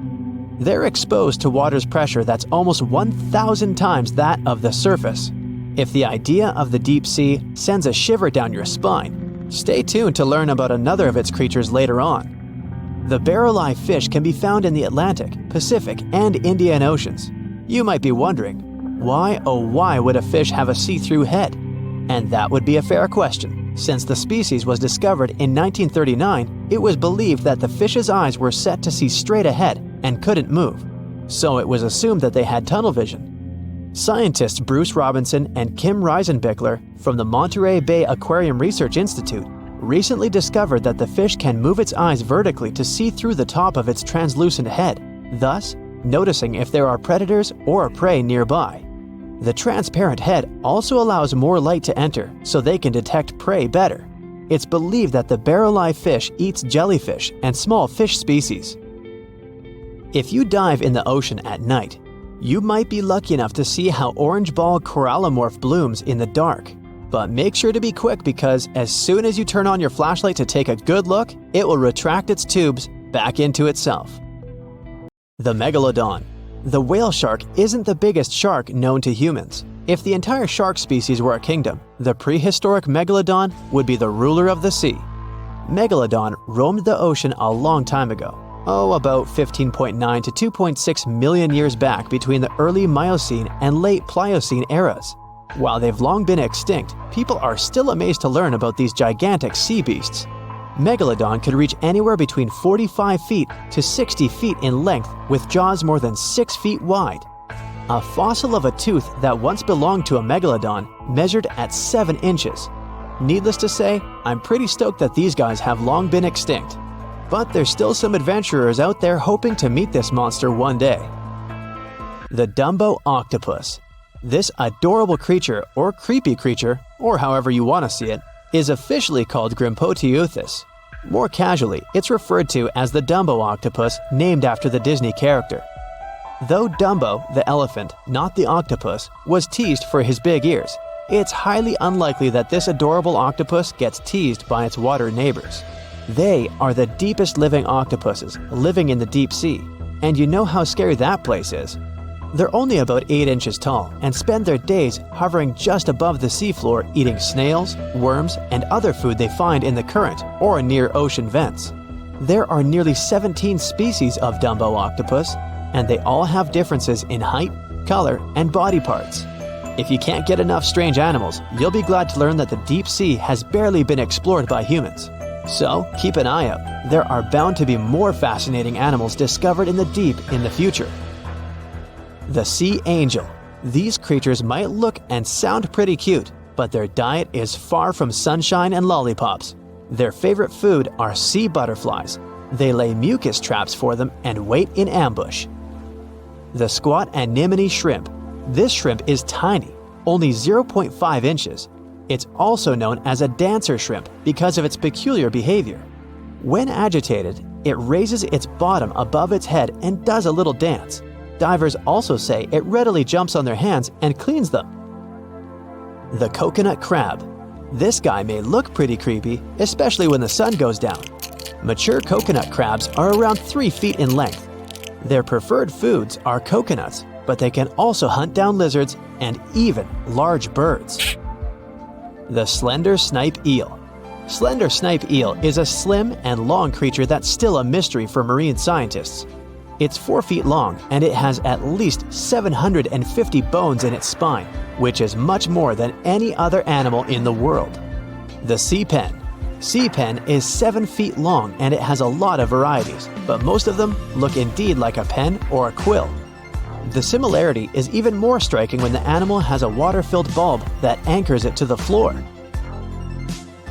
They're exposed to water's pressure that's almost 1,000 times that of the surface. If the idea of the deep sea sends a shiver down your spine, stay tuned to learn about another of its creatures later on. The barrel-eye fish can be found in the Atlantic, Pacific, and Indian Oceans. You might be wondering, why oh why would a fish have a see-through head? And that would be a fair question. Since the species was discovered in 1939, it was believed that the fish's eyes were set to see straight ahead and couldn't move. So it was assumed that they had tunnel vision. Scientists Bruce Robinson and Kim Reisenbichler from the Monterey Bay Aquarium Research Institute recently discovered that the fish can move its eyes vertically to see through the top of its translucent head, thus noticing if there are predators or prey nearby. The transparent head also allows more light to enter so they can detect prey better. It's believed that the barrel-eye fish eats jellyfish and small fish species. If you dive in the ocean at night, you might be lucky enough to see how orange ball corallimorph blooms in the dark. But make sure to be quick because as soon as you turn on your flashlight to take a good look, it will retract its tubes back into itself. The megalodon. The whale shark isn't the biggest shark known to humans. If the entire shark species were a kingdom, the prehistoric megalodon would be the ruler of the sea. Megalodon roamed the ocean a long time ago. About 15.9 to 2.6 million years back between the early Miocene and late Pliocene eras. While they've long been extinct, people are still amazed to learn about these gigantic sea beasts. Megalodon could reach anywhere between 45 feet to 60 feet in length with jaws more than 6 feet wide. A fossil of a tooth that once belonged to a megalodon measured at 7 inches. Needless to say, I'm pretty stoked that these guys have long been extinct. But there's still some adventurers out there hoping to meet this monster one day. The Dumbo octopus. This adorable creature, or creepy creature, or however you want to see it, is officially called Grimpoteuthis. More casually, it's referred to as the Dumbo octopus, named after the Disney character. Though Dumbo, the elephant, not the octopus, was teased for his big ears, it's highly unlikely that this adorable octopus gets teased by its water neighbors. They are the deepest living octopuses, living in the deep sea. and you know how scary that place is. They're only about 8 inches tall and spend their days hovering just above the seafloor eating snails, worms, and other food they find in the current or near ocean vents. There are nearly 17 species of Dumbo octopus, and they all have differences in height, color, and body parts. If you can't get enough strange animals, you'll be glad to learn that the deep sea has barely been explored by humans. So, keep an eye out. There are bound to be more fascinating animals discovered in the deep in the future. The sea angel. These creatures might look and sound pretty cute, but their diet is far from sunshine and lollipops. Their favorite food are sea butterflies. They lay mucus traps for them and wait in ambush. The squat anemone shrimp. This shrimp is tiny, only 0.5 inches. It's also known as a dancer shrimp because of its peculiar behavior. When agitated, it raises its bottom above its head and does a little dance. Divers also say it readily jumps on their hands and cleans them. The coconut crab. This guy may look pretty creepy, especially when the sun goes down. Mature coconut crabs are around 3 feet in length. Their preferred foods are coconuts, but they can also hunt down lizards and even large birds. The slender snipe eel. Slender snipe eel is a slim and long creature that's still a mystery for marine scientists. It's 4 feet long and it has at least 750 bones in its spine, which is much more than any other animal in the world. The sea pen. Sea pen is 7 feet long and it has a lot of varieties, but most of them look indeed like a pen or a quill. The similarity is even more striking when the animal has a water-filled bulb that anchors it to the floor.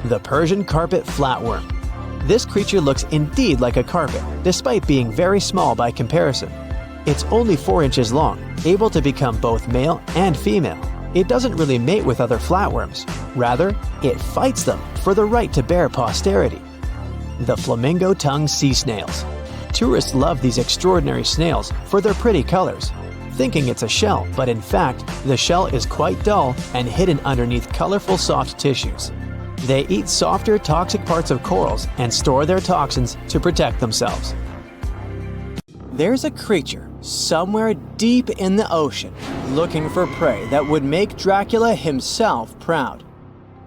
The Persian carpet flatworm. This creature looks indeed like a carpet, despite being very small by comparison. It's only 4 inches long, able to become both male and female. It doesn't really mate with other flatworms. Rather, it fights them for the right to bear posterity. The flamingo-tongued sea snails. Tourists love these extraordinary snails for their pretty colors, thinking it's a shell, but in fact, the shell is quite dull and hidden underneath colorful soft tissues. They eat softer, toxic parts of corals and store their toxins to protect themselves. There's a creature somewhere deep in the ocean looking for prey that would make Dracula himself proud.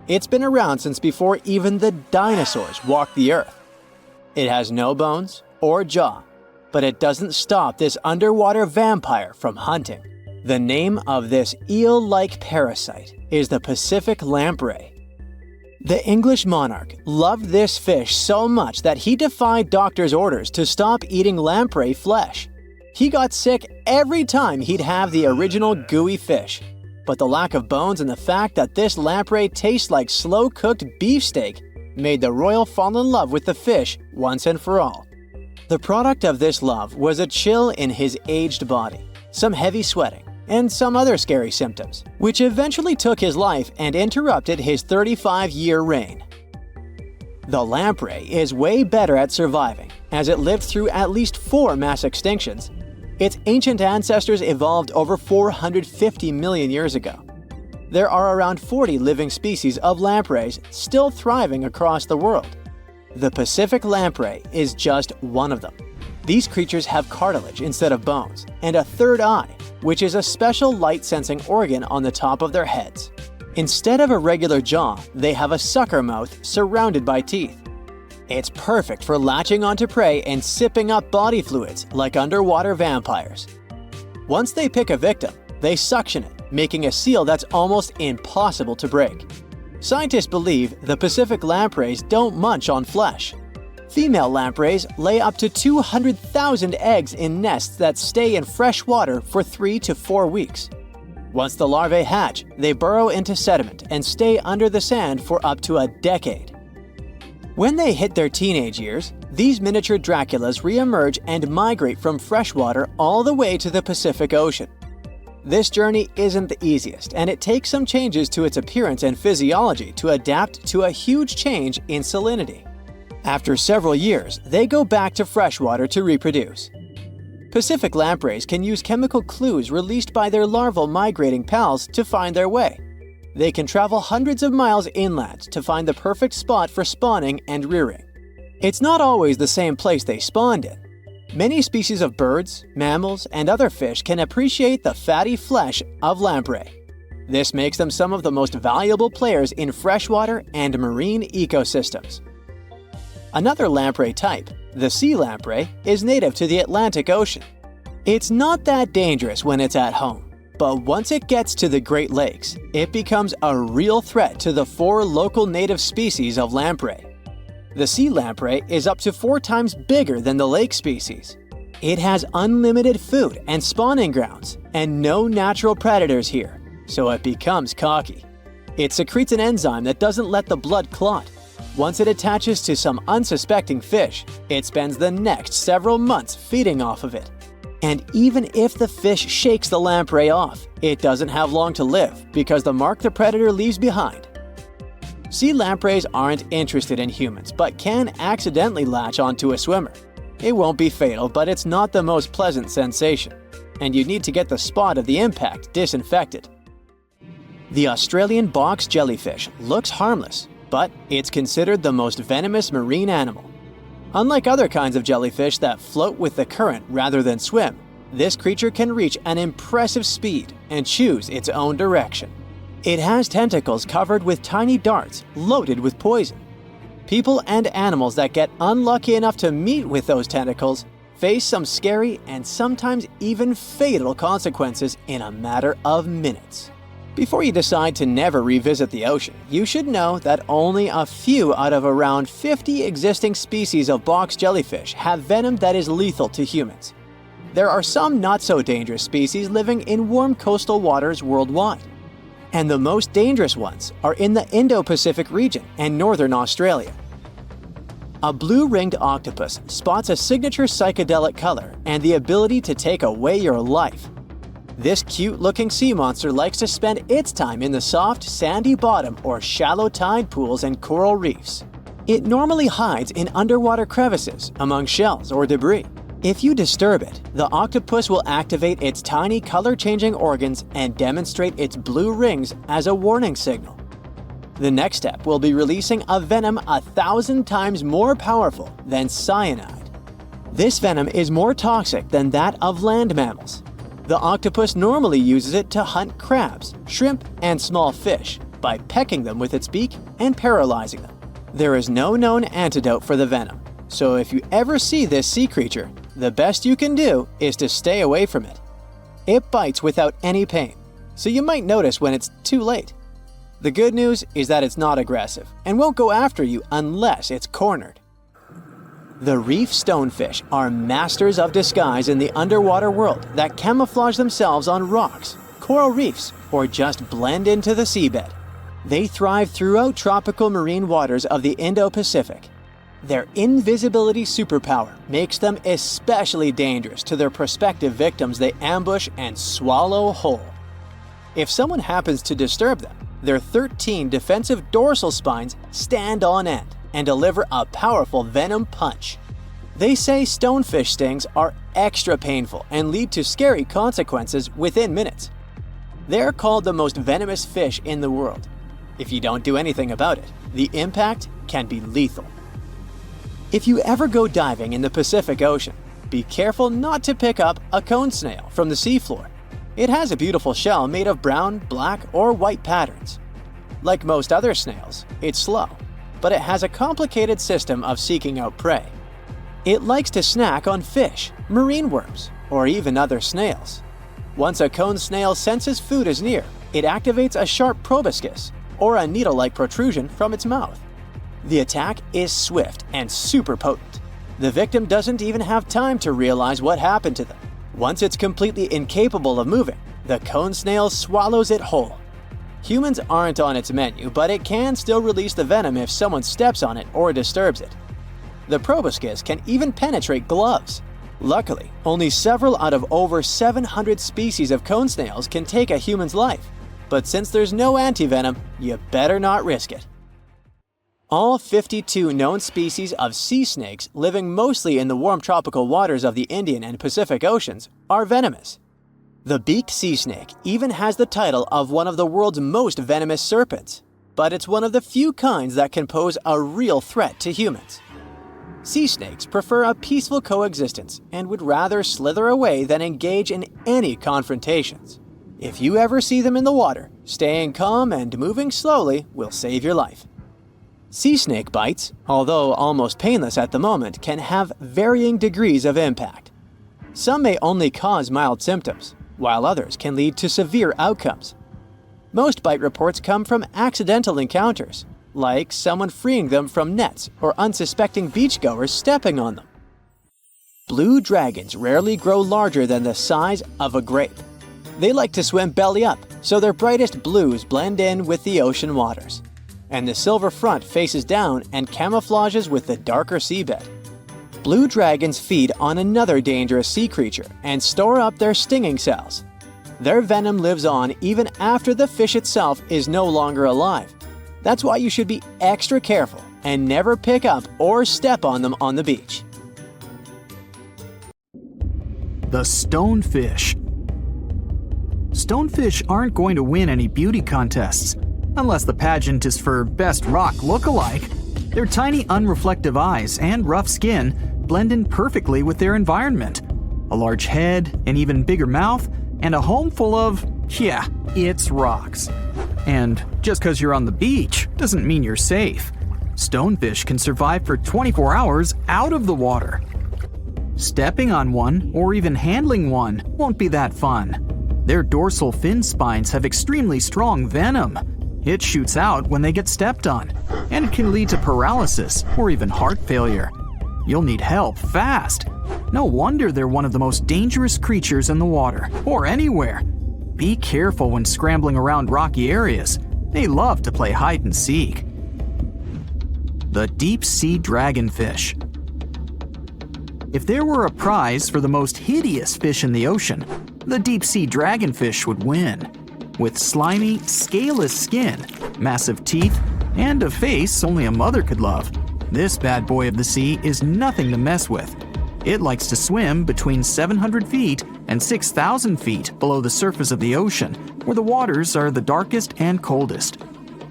It's been around since before even the dinosaurs walked the earth. It has no bones or jaw, but it doesn't stop this underwater vampire from hunting. The name of this eel-like parasite is the Pacific lamprey. The English monarch loved this fish so much that he defied doctors' orders to stop eating lamprey flesh. He got sick every time he'd have the original gooey fish. But the lack of bones and the fact that this lamprey tastes like slow-cooked beefsteak made the royal fall in love with the fish once and for all. The product of this love was a chill in his aged body, some heavy sweating, and some other scary symptoms, which eventually took his life and interrupted his 35-year reign. The lamprey is way better at surviving, as it lived through at least 4 mass extinctions. Its ancient ancestors evolved over 450 million years ago. There are around 40 living species of lampreys still thriving across the world. The Pacific lamprey is just one of them. These creatures have cartilage instead of bones, and a third eye, which is a special light-sensing organ on the top of their heads. Instead of a regular jaw, they have a sucker mouth surrounded by teeth. It's perfect for latching onto prey and sipping up body fluids like underwater vampires. Once they pick a victim, they suction it, making a seal that's almost impossible to break. Scientists believe the Pacific lampreys don't munch on flesh. Female lampreys lay up to 200,000 eggs in nests that stay in fresh water for 3 to 4 weeks. Once the larvae hatch, they burrow into sediment and stay under the sand for up to a decade. When they hit their teenage years, these miniature Draculas re-emerge and migrate from freshwater all the way to the Pacific Ocean. This journey isn't the easiest, and it takes some changes to its appearance and physiology to adapt to a huge change in salinity. After several years, they go back to freshwater to reproduce. Pacific lampreys can use chemical clues released by their larval migrating pals to find their way. They can travel hundreds of miles inland to find the perfect spot for spawning and rearing. It's not always the same place they spawned in. Many species of birds, mammals, and other fish can appreciate the fatty flesh of lamprey. This makes them some of the most valuable players in freshwater and marine ecosystems. Another lamprey type, the sea lamprey, is native to the Atlantic Ocean. It's not that dangerous when it's at home, but once it gets to the Great Lakes, it becomes a real threat to the 4 local native species of lamprey. The sea lamprey is up to 4 times bigger than the lake species. It has unlimited food and spawning grounds, and no natural predators here, so it becomes cocky. It secretes an enzyme that doesn't let the blood clot. Once it attaches to some unsuspecting fish, it spends the next several months feeding off of it. And even if the fish shakes the lamprey off, it doesn't have long to live because the mark the predator leaves behind. Sea lampreys aren't interested in humans, but can accidentally latch onto a swimmer. It won't be fatal, but it's not the most pleasant sensation, and you need to get the spot of the impact disinfected. The Australian box jellyfish looks harmless, but it's considered the most venomous marine animal. Unlike other kinds of jellyfish that float with the current rather than swim, this creature can reach an impressive speed and choose its own direction. It has tentacles covered with tiny darts loaded with poison. People and animals that get unlucky enough to meet with those tentacles face some scary and sometimes even fatal consequences in a matter of minutes. Before you decide to never revisit the ocean, you should know that only a few out of around 50 existing species of box jellyfish have venom that is lethal to humans. There are some not-so-dangerous species living in warm coastal waters worldwide. And the most dangerous ones are in the Indo-Pacific region and northern Australia. A blue-ringed octopus spots a signature psychedelic color and the ability to take away your life. This cute-looking sea monster likes to spend its time in the soft, sandy bottom or shallow tide pools and coral reefs. It normally hides in underwater crevices, among shells or debris. If you disturb it, the octopus will activate its tiny color-changing organs and demonstrate its blue rings as a warning signal. The next step will be releasing a venom 1,000 times more powerful than cyanide. This venom is more toxic than that of land mammals. The octopus normally uses it to hunt crabs, shrimp, and small fish by pecking them with its beak and paralyzing them. There is no known antidote for the venom, so if you ever see this sea creature, the best you can do is to stay away from it. It bites without any pain, so you might notice when it's too late. The good news is that it's not aggressive and won't go after you unless it's cornered. The reef stonefish are masters of disguise in the underwater world that camouflage themselves on rocks, coral reefs, or just blend into the seabed. They thrive throughout tropical marine waters of the Indo-Pacific. Their invisibility superpower makes them especially dangerous to their prospective victims they ambush and swallow whole. If someone happens to disturb them, their 13 defensive dorsal spines stand on end and deliver a powerful venom punch. They say stonefish stings are extra painful and lead to scary consequences within minutes. They're called the most venomous fish in the world. If you don't do anything about it, the impact can be lethal. If you ever go diving in the Pacific Ocean, be careful not to pick up a cone snail from the seafloor. It has a beautiful shell made of brown, black, or white patterns. Like most other snails, it's slow, but it has a complicated system of seeking out prey. It likes to snack on fish, marine worms, or even other snails. Once a cone snail senses food is near, it activates a sharp proboscis, or a needle-like protrusion from its mouth. The attack is swift and super potent. The victim doesn't even have time to realize what happened to them. Once it's completely incapable of moving, the cone snail swallows it whole. Humans aren't on its menu, but it can still release the venom if someone steps on it or disturbs it. The proboscis can even penetrate gloves. Luckily, only several out of over 700 species of cone snails can take a human's life. But since there's no antivenom, you better not risk it. All 52 known species of sea snakes living mostly in the warm tropical waters of the Indian and Pacific Oceans are venomous. The beaked sea snake even has the title of one of the world's most venomous serpents, but it's one of the few kinds that can pose a real threat to humans. Sea snakes prefer a peaceful coexistence and would rather slither away than engage in any confrontations. If you ever see them in the water, staying calm and moving slowly will save your life. Sea snake bites, although almost painless at the moment, can have varying degrees of impact. Some may only cause mild symptoms, while others can lead to severe outcomes. Most bite reports come from accidental encounters, like someone freeing them from nets or unsuspecting beachgoers stepping on them. Blue dragons rarely grow larger than the size of a grape. They like to swim belly up, so their brightest blues blend in with the ocean waters, and the silver front faces down and camouflages with the darker seabed. Blue dragons feed on another dangerous sea creature and store up their stinging cells. Their venom lives on even after the fish itself is no longer alive. That's why you should be extra careful and never pick up or step on them on the beach. The stonefish. Stonefish aren't going to win any beauty contests, unless the pageant is for best rock look-alike. Their tiny unreflective eyes and rough skin blend in perfectly with their environment. A large head, an even bigger mouth, and a home full of, it's rocks. And just because you're on the beach doesn't mean you're safe. Stonefish can survive for 24 hours out of the water. Stepping on one or even handling one won't be that fun. Their dorsal fin spines have extremely strong venom. It shoots out when they get stepped on, and it can lead to paralysis or even heart failure. You'll need help fast. No wonder they're one of the most dangerous creatures in the water, or anywhere. Be careful when scrambling around rocky areas. They love to play hide and seek. The deep sea dragonfish. If there were a prize for the most hideous fish in the ocean, the deep sea dragonfish would win. With slimy, scaleless skin, massive teeth, and a face only a mother could love, this bad boy of the sea is nothing to mess with. It likes to swim between 700 feet and 6,000 feet below the surface of the ocean, where the waters are the darkest and coldest.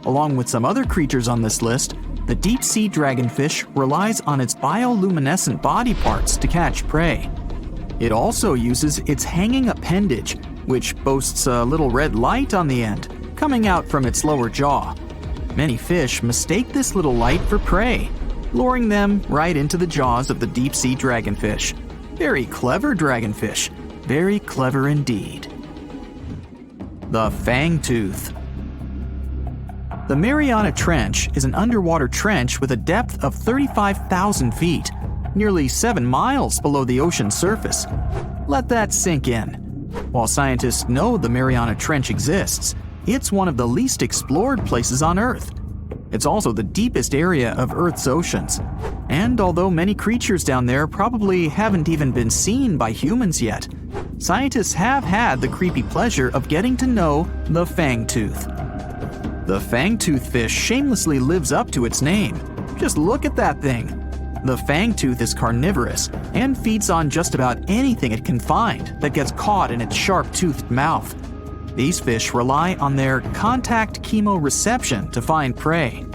Along with some other creatures on this list, the deep sea dragonfish relies on its bioluminescent body parts to catch prey. It also uses its hanging appendage, which boasts a little red light on the end, coming out from its lower jaw. Many fish mistake this little light for prey, luring them right into the jaws of the deep-sea dragonfish. Very clever dragonfish, very clever indeed. The fangtooth. The Mariana Trench is an underwater trench with a depth of 35,000 feet, nearly 7 miles below the ocean surface. Let that sink in. While scientists know the Mariana Trench exists, it's one of the least explored places on Earth. It's also the deepest area of Earth's oceans. And although many creatures down there probably haven't even been seen by humans yet, scientists have had the creepy pleasure of getting to know the fangtooth. The fangtooth fish shamelessly lives up to its name. Just look at that thing. The fangtooth is carnivorous and feeds on just about anything it can find that gets caught in its sharp-toothed mouth. These fish rely on their contact chemoreception to find prey.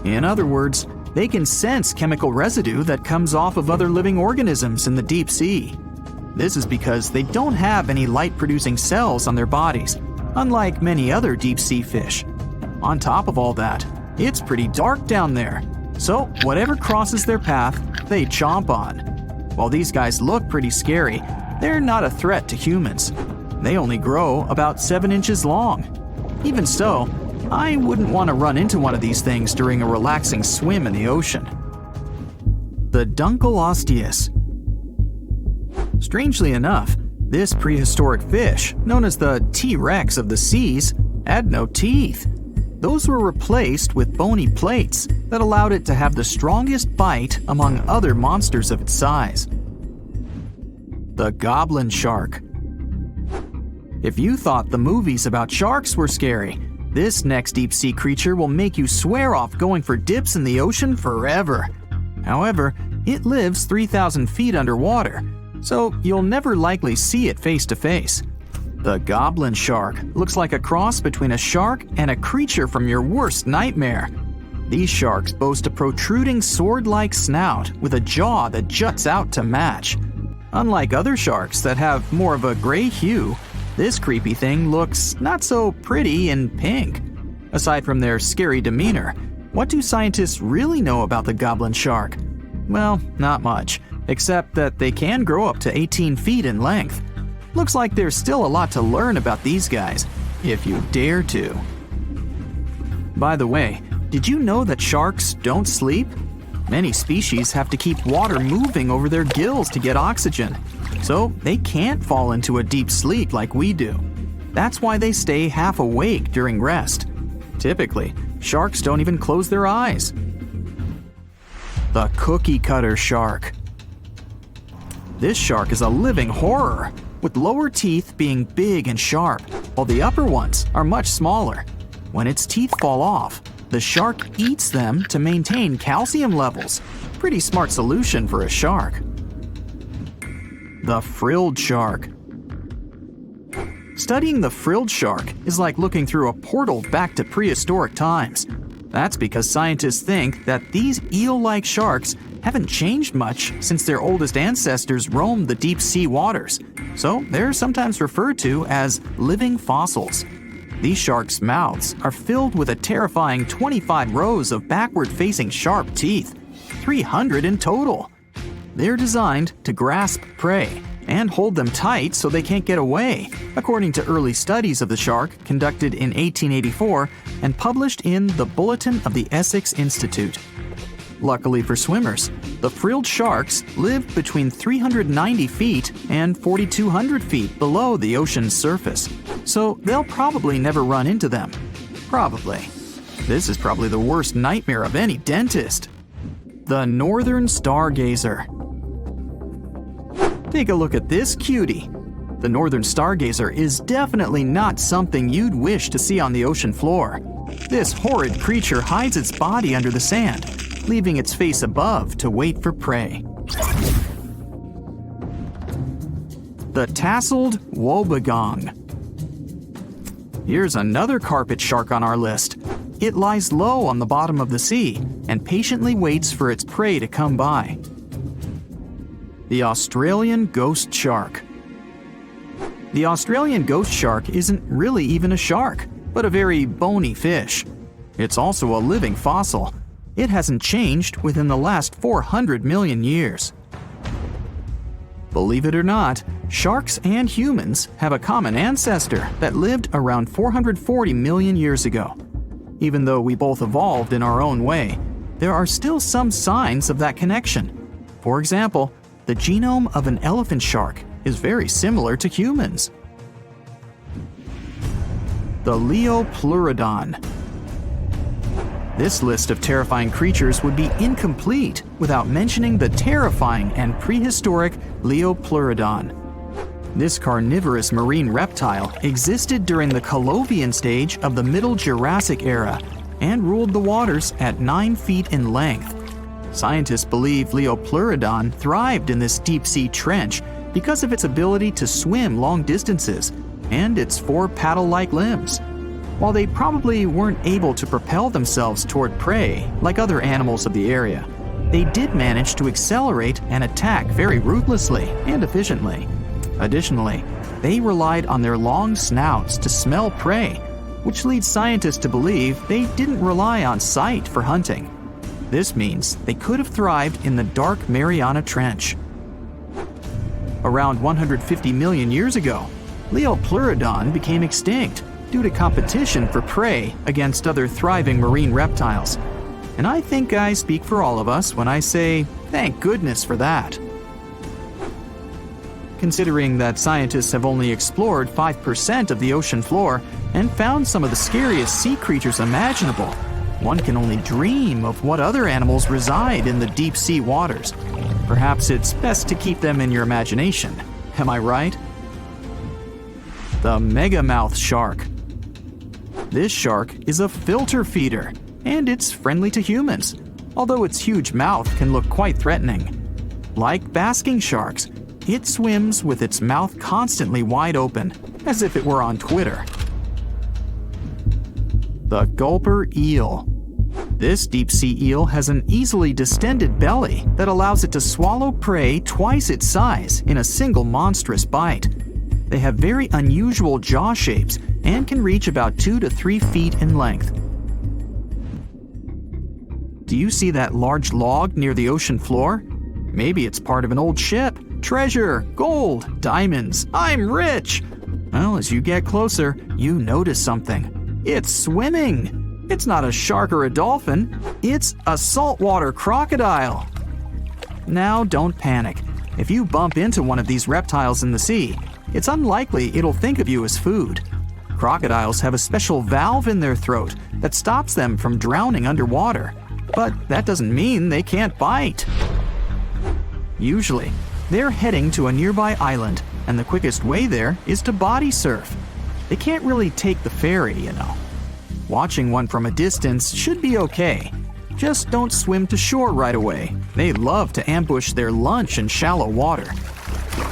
In other words, they can sense chemical residue that comes off of other living organisms in the deep sea. This is because they don't have any light-producing cells on their bodies, unlike many other deep-sea fish. On top of all that, it's pretty dark down there. So whatever crosses their path, they chomp on. While these guys look pretty scary, they're not a threat to humans. They only grow about 7 inches long. Even so, I wouldn't want to run into one of these things during a relaxing swim in the ocean. The Dunkleosteus. Strangely enough, this prehistoric fish, known as the T-Rex of the seas, had no teeth. Those were replaced with bony plates that allowed it to have the strongest bite among other monsters of its size. The goblin shark. If you thought the movies about sharks were scary, this next deep-sea creature will make you swear off going for dips in the ocean forever. However, it lives 3,000 feet underwater, so you'll never likely see it face to face. The goblin shark looks like a cross between a shark and a creature from your worst nightmare. These sharks boast a protruding sword-like snout with a jaw that juts out to match. Unlike other sharks that have more of a gray hue, this creepy thing looks not so pretty and pink. Aside from their scary demeanor, what do scientists really know about the goblin shark? Well, not much, except that they can grow up to 18 feet in length. Looks like there's still a lot to learn about these guys, if you dare to. By the way, did you know that sharks don't sleep? Many species have to keep water moving over their gills to get oxygen, so they can't fall into a deep sleep like we do. That's why they stay half awake during rest. Typically, sharks don't even close their eyes. The cookie cutter shark. This shark is a living horror, with lower teeth being big and sharp, while the upper ones are much smaller. When its teeth fall off, the shark eats them to maintain calcium levels. Pretty smart solution for a shark. The frilled shark. Studying the frilled shark is like looking through a portal back to prehistoric times. That's because scientists think that these eel-like sharks haven't changed much since their oldest ancestors roamed the deep sea waters, so they're sometimes referred to as living fossils. These sharks' mouths are filled with a terrifying 25 rows of backward-facing sharp teeth, 300 in total. They're designed to grasp prey and hold them tight so they can't get away, according to early studies of the shark conducted in 1884 and published in the Bulletin of the Essex Institute. Luckily for swimmers, the frilled sharks live between 390 feet and 4,200 feet below the ocean's surface, so they'll probably never run into them. Probably. This is probably the worst nightmare of any dentist. The northern stargazer. Take a look at this cutie. The northern stargazer is definitely not something you'd wish to see on the ocean floor. This horrid creature hides its body under the sand, leaving its face above to wait for prey. The tasseled wobbegong. Here's another carpet shark on our list. It lies low on the bottom of the sea and patiently waits for its prey to come by. The Australian ghost shark. The Australian ghost shark isn't really even a shark, but a very bony fish. It's also a living fossil. It hasn't changed within the last 400 million years. Believe it or not, sharks and humans have a common ancestor that lived around 440 million years ago. Even though we both evolved in our own way, there are still some signs of that connection. For example, the genome of an elephant shark is very similar to humans. The Leopleurodon. This list of terrifying creatures would be incomplete without mentioning the terrifying and prehistoric Leopleurodon. This carnivorous marine reptile existed during the Colovian stage of the Middle Jurassic era and ruled the waters at 9 feet in length. Scientists believe Leopleurodon thrived in this deep-sea trench because of its ability to swim long distances and its 4 paddle-like limbs. While they probably weren't able to propel themselves toward prey like other animals of the area, they did manage to accelerate and attack very ruthlessly and efficiently. Additionally, they relied on their long snouts to smell prey, which leads scientists to believe they didn't rely on sight for hunting. This means they could have thrived in the dark Mariana Trench. Around 150 million years ago, Leopleurodon became extinct due to competition for prey against other thriving marine reptiles. And I think I speak for all of us when I say, thank goodness for that. Considering that scientists have only explored 5% of the ocean floor and found some of the scariest sea creatures imaginable, one can only dream of what other animals reside in the deep sea waters. Perhaps it's best to keep them in your imagination. Am I right? The megamouth shark. This shark is a filter feeder, and it's friendly to humans, although its huge mouth can look quite threatening. Like basking sharks, it swims with its mouth constantly wide open, as if it were on Twitter. The gulper eel. This deep-sea eel has an easily distended belly that allows it to swallow prey twice its size in a single monstrous bite. They have very unusual jaw shapes and can reach about 2 to 3 feet in length. Do you see that large log near the ocean floor? Maybe it's part of an old ship. Treasure, gold, diamonds, I'm rich! Well, as you get closer, you notice something. It's swimming! It's not a shark or a dolphin, it's a saltwater crocodile. Now don't panic. If you bump into one of these reptiles in the sea, it's unlikely it'll think of you as food. Crocodiles have a special valve in their throat that stops them from drowning underwater, but that doesn't mean they can't bite. Usually, they're heading to a nearby island, and the quickest way there is to body surf. They can't really take the ferry, you know. Watching one from a distance should be okay. Just don't swim to shore right away. They love to ambush their lunch in shallow water.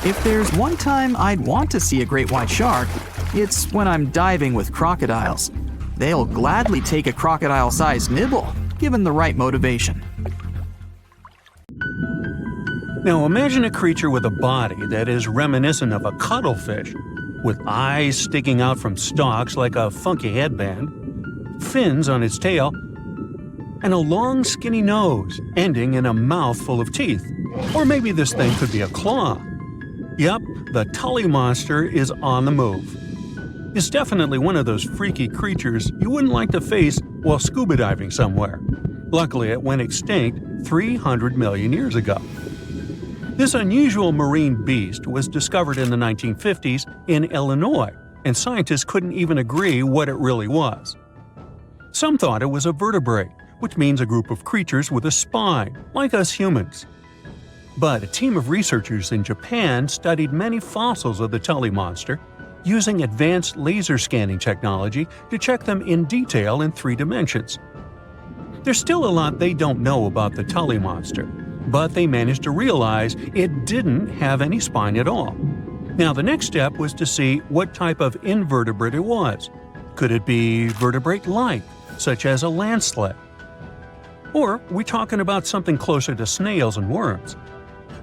If there's one time I'd want to see a great white shark, it's when I'm diving with crocodiles. They'll gladly take a crocodile-sized nibble, given the right motivation. Now imagine a creature with a body that is reminiscent of a cuttlefish, with eyes sticking out from stalks like a funky headband, fins on its tail, and a long skinny nose ending in a mouth full of teeth. Or maybe this thing could be a claw. Yep, the Tully monster is on the move. It's definitely one of those freaky creatures you wouldn't like to face while scuba diving somewhere. Luckily, it went extinct 300 million years ago. This unusual marine beast was discovered in the 1950s in Illinois, and scientists couldn't even agree what it really was. Some thought it was a vertebrate, which means a group of creatures with a spine, like us humans. But a team of researchers in Japan studied many fossils of the Tully monster, using advanced laser scanning technology to check them in detail in 3 dimensions. There's still a lot they don't know about the Tully monster, but they managed to realize it didn't have any spine at all. Now the next step was to see what type of invertebrate it was. Could it be vertebrate-like, such as a land sled? Or are we talking about something closer to snails and worms?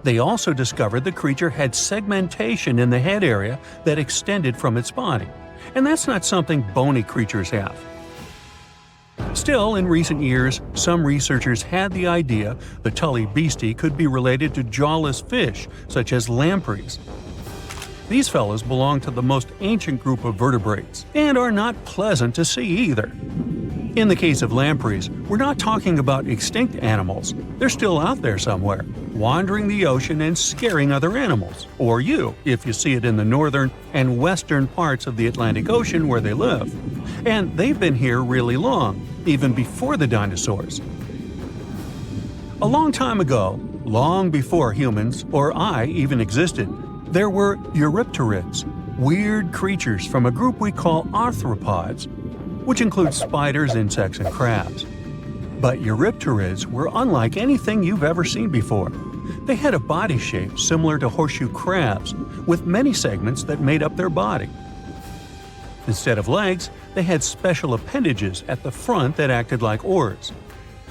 They also discovered the creature had segmentation in the head area that extended from its body, and that's not something bony creatures have. Still, in recent years, some researchers had the idea the Tully beastie could be related to jawless fish, such as lampreys. These fellows belong to the most ancient group of vertebrates, and are not pleasant to see either. In the case of lampreys, we're not talking about extinct animals. They're still out there somewhere, wandering the ocean and scaring other animals, or you, if you see it in the northern and western parts of the Atlantic Ocean where they live. And they've been here really long, even before the dinosaurs. A long time ago, long before humans or I even existed, there were eurypterids, weird creatures from a group we call arthropods, which includes spiders, insects, and crabs. But eurypterids were unlike anything you've ever seen before. They had a body shape similar to horseshoe crabs, with many segments that made up their body. Instead of legs, they had special appendages at the front that acted like oars.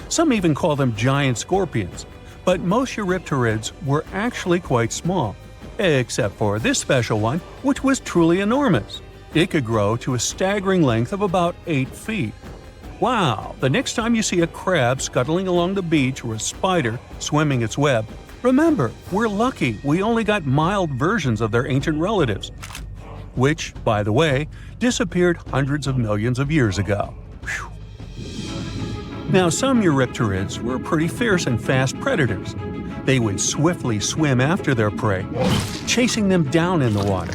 Some even call them giant scorpions, but most eurypterids were actually quite small, except for this special one, which was truly enormous. It could grow to a staggering length of about 8 feet. Wow! The next time you see a crab scuttling along the beach or a spider swimming its web, remember, we're lucky we only got mild versions of their ancient relatives, which, by the way, disappeared hundreds of millions of years ago. Whew. Now, some eurypterids were pretty fierce and fast predators. They would swiftly swim after their prey, chasing them down in the water.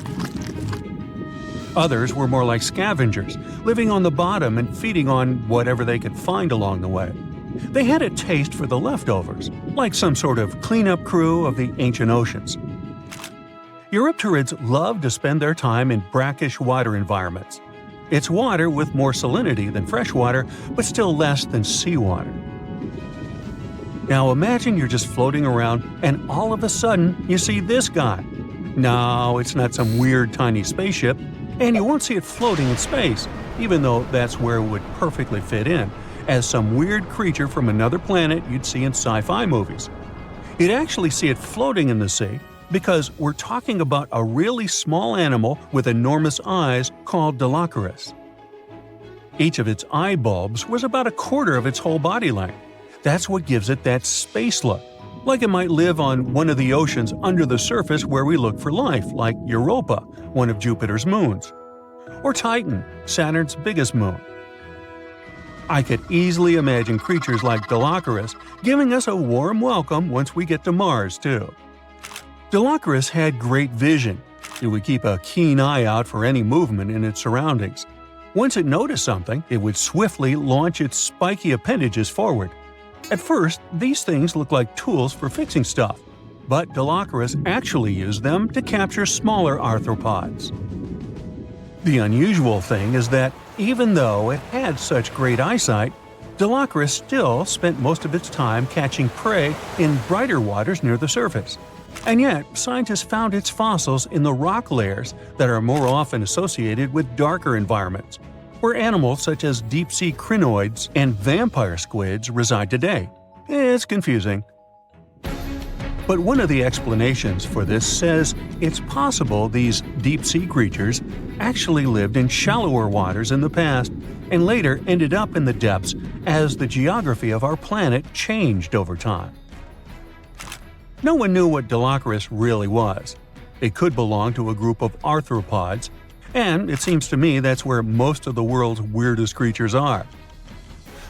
Others were more like scavengers, living on the bottom and feeding on whatever they could find along the way. They had a taste for the leftovers, like some sort of cleanup crew of the ancient oceans. Eurypterids love to spend their time in brackish water environments. It's water with more salinity than fresh water, but still less than seawater. Now imagine you're just floating around and all of a sudden you see this guy. No, it's not some weird tiny spaceship, and you won't see it floating in space, even though that's where it would perfectly fit in. as some weird creature from another planet you'd see in sci-fi movies. You'd actually see it floating in the sea because we're talking about a really small animal with enormous eyes called Dilophosaurus. Each of its eye bulbs was about a quarter of its whole body length. That's what gives it that space look, like it might live on one of the oceans under the surface where we look for life, like Europa, one of Jupiter's moons, or Titan, Saturn's biggest moon. I could easily imagine creatures like Dilophosaurus giving us a warm welcome once we get to Mars, too. Dilophosaurus had great vision. It would keep a keen eye out for any movement in its surroundings. Once it noticed something, it would swiftly launch its spiky appendages forward. At first, these things looked like tools for fixing stuff, but Dilophosaurus actually used them to capture smaller arthropods. The unusual thing is that even though it had such great eyesight, Dilophosaurus still spent most of its time catching prey in brighter waters near the surface. And yet, scientists found its fossils in the rock layers that are more often associated with darker environments, where animals such as deep-sea crinoids and vampire squids reside today. It's confusing. But one of the explanations for this says it's possible these deep-sea creatures actually lived in shallower waters in the past and later ended up in the depths as the geography of our planet changed over time. No one knew what Dilophosaurus really was. It could belong to a group of arthropods, and it seems to me that's where most of the world's weirdest creatures are.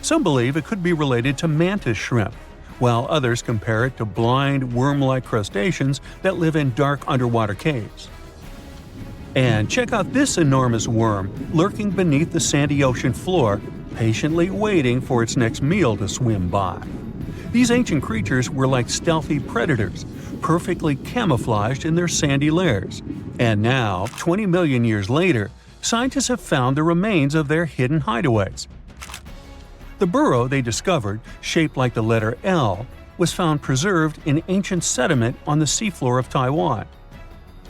Some believe it could be related to mantis shrimp, while others compare it to blind, worm-like crustaceans that live in dark underwater caves. And check out this enormous worm lurking beneath the sandy ocean floor, patiently waiting for its next meal to swim by. These ancient creatures were like stealthy predators, perfectly camouflaged in their sandy lairs. And now, 20 million years later, scientists have found the remains of their hidden hideaways. The burrow they discovered, shaped like the letter L, was found preserved in ancient sediment on the seafloor of Taiwan.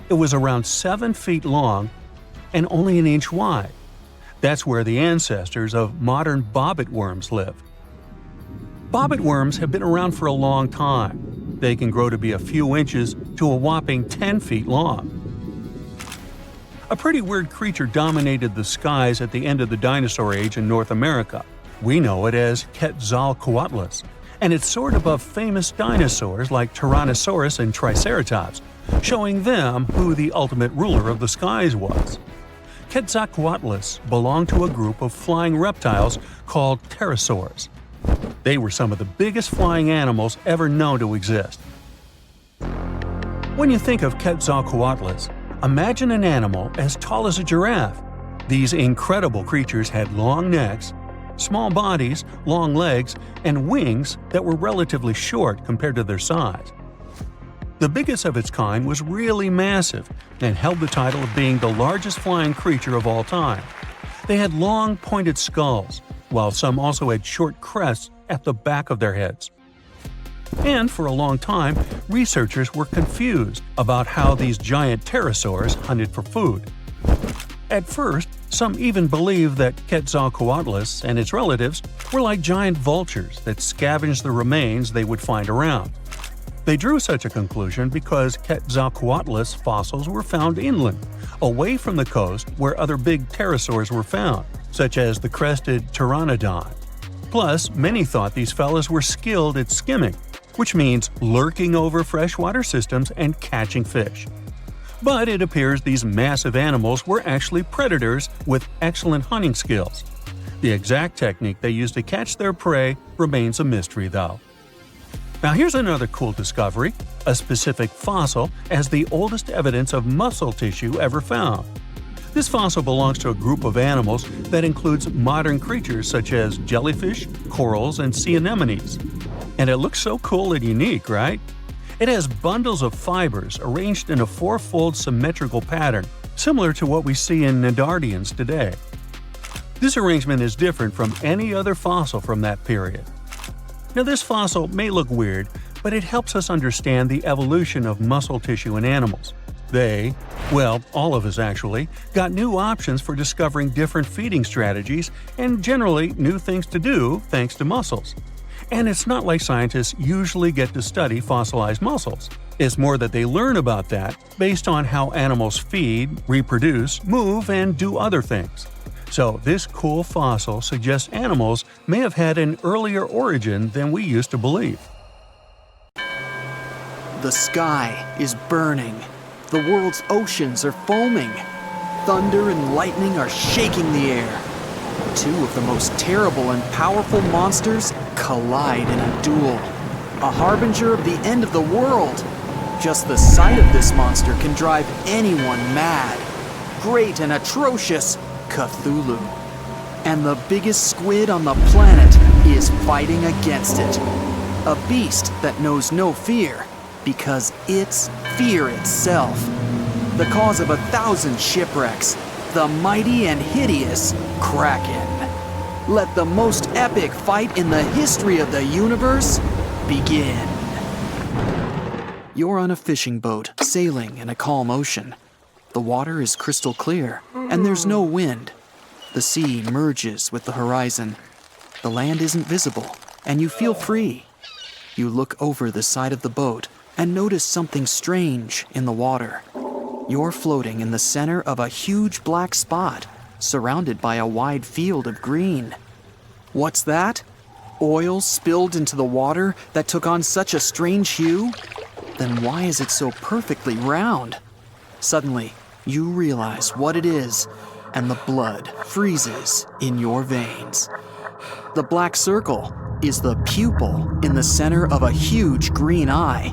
It was around 7 feet long and only an inch wide. That's where the ancestors of modern bobbit worms live. Bobbit worms have been around for a long time. They can grow to be a few inches to a whopping 10 feet long. A pretty weird creature dominated the skies at the end of the dinosaur age in North America. We know it as Quetzalcoatlus, and it soared above famous dinosaurs like Tyrannosaurus and Triceratops, showing them who the ultimate ruler of the skies was. Quetzalcoatlus belonged to a group of flying reptiles called pterosaurs. They were some of the biggest flying animals ever known to exist. When you think of Quetzalcoatlus, imagine an animal as tall as a giraffe. These incredible creatures had long necks, small bodies, long legs, and wings that were relatively short compared to their size. The biggest of its kind was really massive and held the title of being the largest flying creature of all time. They had long, pointed skulls, while some also had short crests at the back of their heads. And for a long time, researchers were confused about how these giant pterosaurs hunted for food. At first, some even believed that Quetzalcoatlus and its relatives were like giant vultures that scavenged the remains they would find around. They drew such a conclusion because Quetzalcoatlus fossils were found inland, away from the coast where other big pterosaurs were found, such as the crested pteranodon. Plus, many thought these fellas were skilled at skimming, which means lurking over freshwater systems and catching fish. But it appears these massive animals were actually predators with excellent hunting skills. The exact technique they used to catch their prey remains a mystery, though. Now here's another cool discovery, a specific fossil as the oldest evidence of muscle tissue ever found. This fossil belongs to a group of animals that includes modern creatures such as jellyfish, corals, and sea anemones. And it looks so cool and unique, right? It has bundles of fibers arranged in a four-fold symmetrical pattern, similar to what we see in Nedardians today. This arrangement is different from any other fossil from that period. Now this fossil may look weird, but it helps us understand the evolution of muscle tissue in animals. All of us actually, got new options for discovering different feeding strategies and generally new things to do thanks to mussels. And it's not like scientists usually get to study fossilized mussels. It's more that they learn about that based on how animals feed, reproduce, move, and do other things. So this cool fossil suggests animals may have had an earlier origin than we used to believe. The sky is burning. The world's oceans are foaming. Thunder and lightning are shaking the air. Two of the most terrible and powerful monsters collide in a duel. A harbinger of the end of the world. Just the sight of this monster can drive anyone mad. Great and atrocious Cthulhu. And the biggest squid on the planet is fighting against it. A beast that knows no fear because it's fear itself. The cause of 1,000 shipwrecks. The mighty and hideous Kraken. Let the most epic fight in the history of the universe begin. You're on a fishing boat, sailing in a calm ocean. The water is crystal clear, and there's no wind. The sea merges with the horizon. The land isn't visible, and you feel free. You look over the side of the boat and notice something strange in the water. You're floating in the center of a huge black spot, surrounded by a wide field of green. What's that? Oil spilled into the water that took on such a strange hue? Then why is it so perfectly round? Suddenly, you realize what it is, and the blood freezes in your veins. The black circle is the pupil in the center of a huge green eye.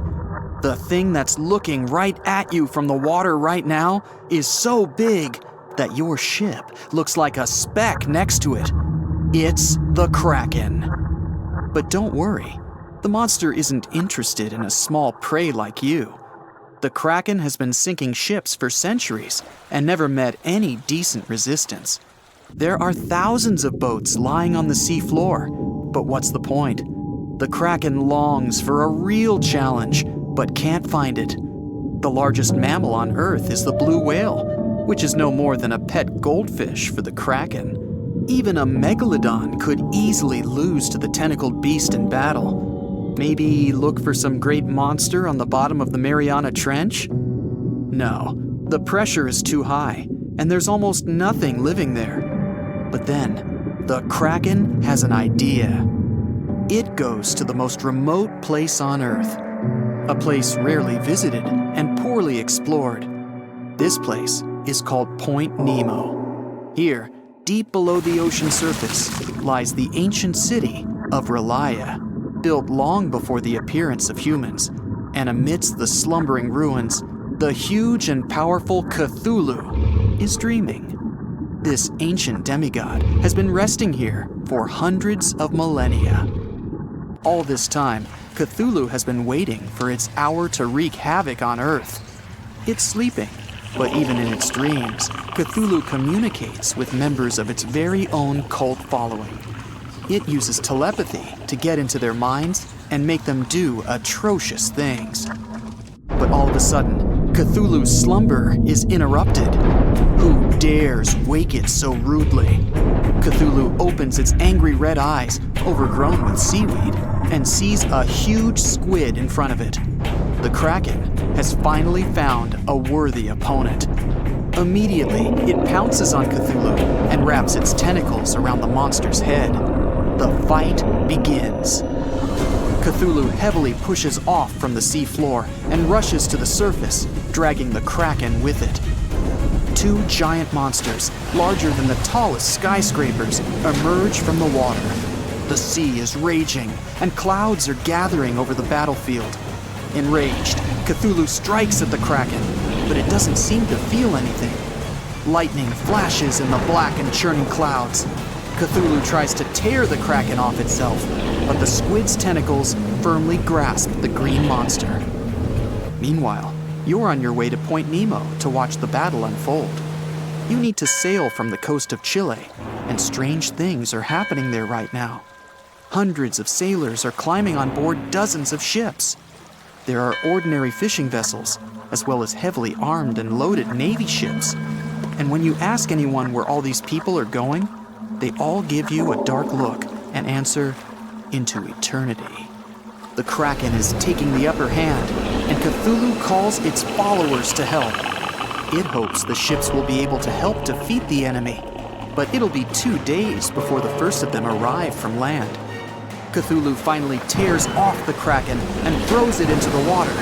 The thing that's looking right at you from the water right now is so big that your ship looks like a speck next to it. It's the Kraken. But don't worry, the monster isn't interested in a small prey like you. The Kraken has been sinking ships for centuries and never met any decent resistance. There are thousands of boats lying on the sea floor, but what's the point? The Kraken longs for a real challenge, but can't find it. The largest mammal on Earth is the blue whale, which is no more than a pet goldfish for the Kraken. Even a megalodon could easily lose to the tentacled beast in battle. Maybe look for some great monster on the bottom of the Mariana Trench? No, the pressure is too high, and there's almost nothing living there. But then, the Kraken has an idea. It goes to the most remote place on Earth, a place rarely visited and poorly explored. This place is called Point Nemo. Here, deep below the ocean surface, lies the ancient city of Relia, built long before the appearance of humans. And amidst the slumbering ruins, the huge and powerful Cthulhu is dreaming. This ancient demigod has been resting here for hundreds of millennia. All this time, Cthulhu has been waiting for its hour to wreak havoc on Earth. It's sleeping, but even in its dreams, Cthulhu communicates with members of its very own cult following. It uses telepathy to get into their minds and make them do atrocious things. But all of a sudden, Cthulhu's slumber is interrupted. Who dares wake it so rudely? Cthulhu opens its angry red eyes, overgrown with seaweed, and sees a huge squid in front of it. The Kraken has finally found a worthy opponent. Immediately, it pounces on Cthulhu and wraps its tentacles around the monster's head. The fight begins. Cthulhu heavily pushes off from the seafloor and rushes to the surface, dragging the Kraken with it. Two giant monsters, larger than the tallest skyscrapers, emerge from the water. The sea is raging, and clouds are gathering over the battlefield. Enraged, Cthulhu strikes at the Kraken, but it doesn't seem to feel anything. Lightning flashes in the black and churning clouds. Cthulhu tries to tear the Kraken off itself, but the squid's tentacles firmly grasp the green monster. Meanwhile, you're on your way to Point Nemo to watch the battle unfold. You need to sail from the coast of Chile, and strange things are happening there right now. Hundreds of sailors are climbing on board dozens of ships. There are ordinary fishing vessels, as well as heavily armed and loaded Navy ships. And when you ask anyone where all these people are going, they all give you a dark look and answer, into eternity. The Kraken is taking the upper hand, and Cthulhu calls its followers to help. It hopes the ships will be able to help defeat the enemy, but it'll be 2 days before the first of them arrive from land. Cthulhu finally tears off the Kraken and throws it into the water.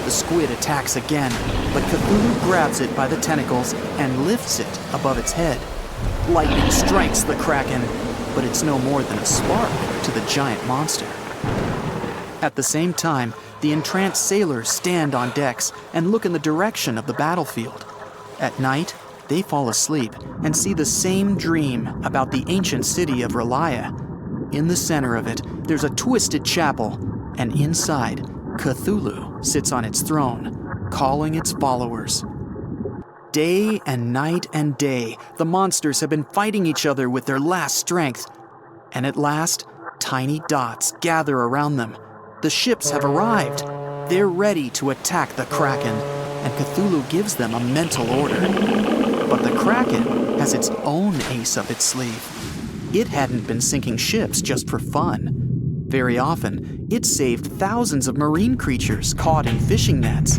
The squid attacks again, but Cthulhu grabs it by the tentacles and lifts it above its head. Lightning strikes the Kraken, but it's no more than a spark to the giant monster. At the same time, the entranced sailors stand on decks and look in the direction of the battlefield. At night, they fall asleep and see the same dream about the ancient city of Relia. In the center of it, there's a twisted chapel, and inside, Cthulhu sits on its throne, calling its followers. Day and night and day, the monsters have been fighting each other with their last strength. And at last, tiny dots gather around them. The ships have arrived. They're ready to attack the Kraken, and Cthulhu gives them a mental order. But the Kraken has its own ace up its sleeve. It hadn't been sinking ships just for fun. Very often, it saved thousands of marine creatures caught in fishing nets.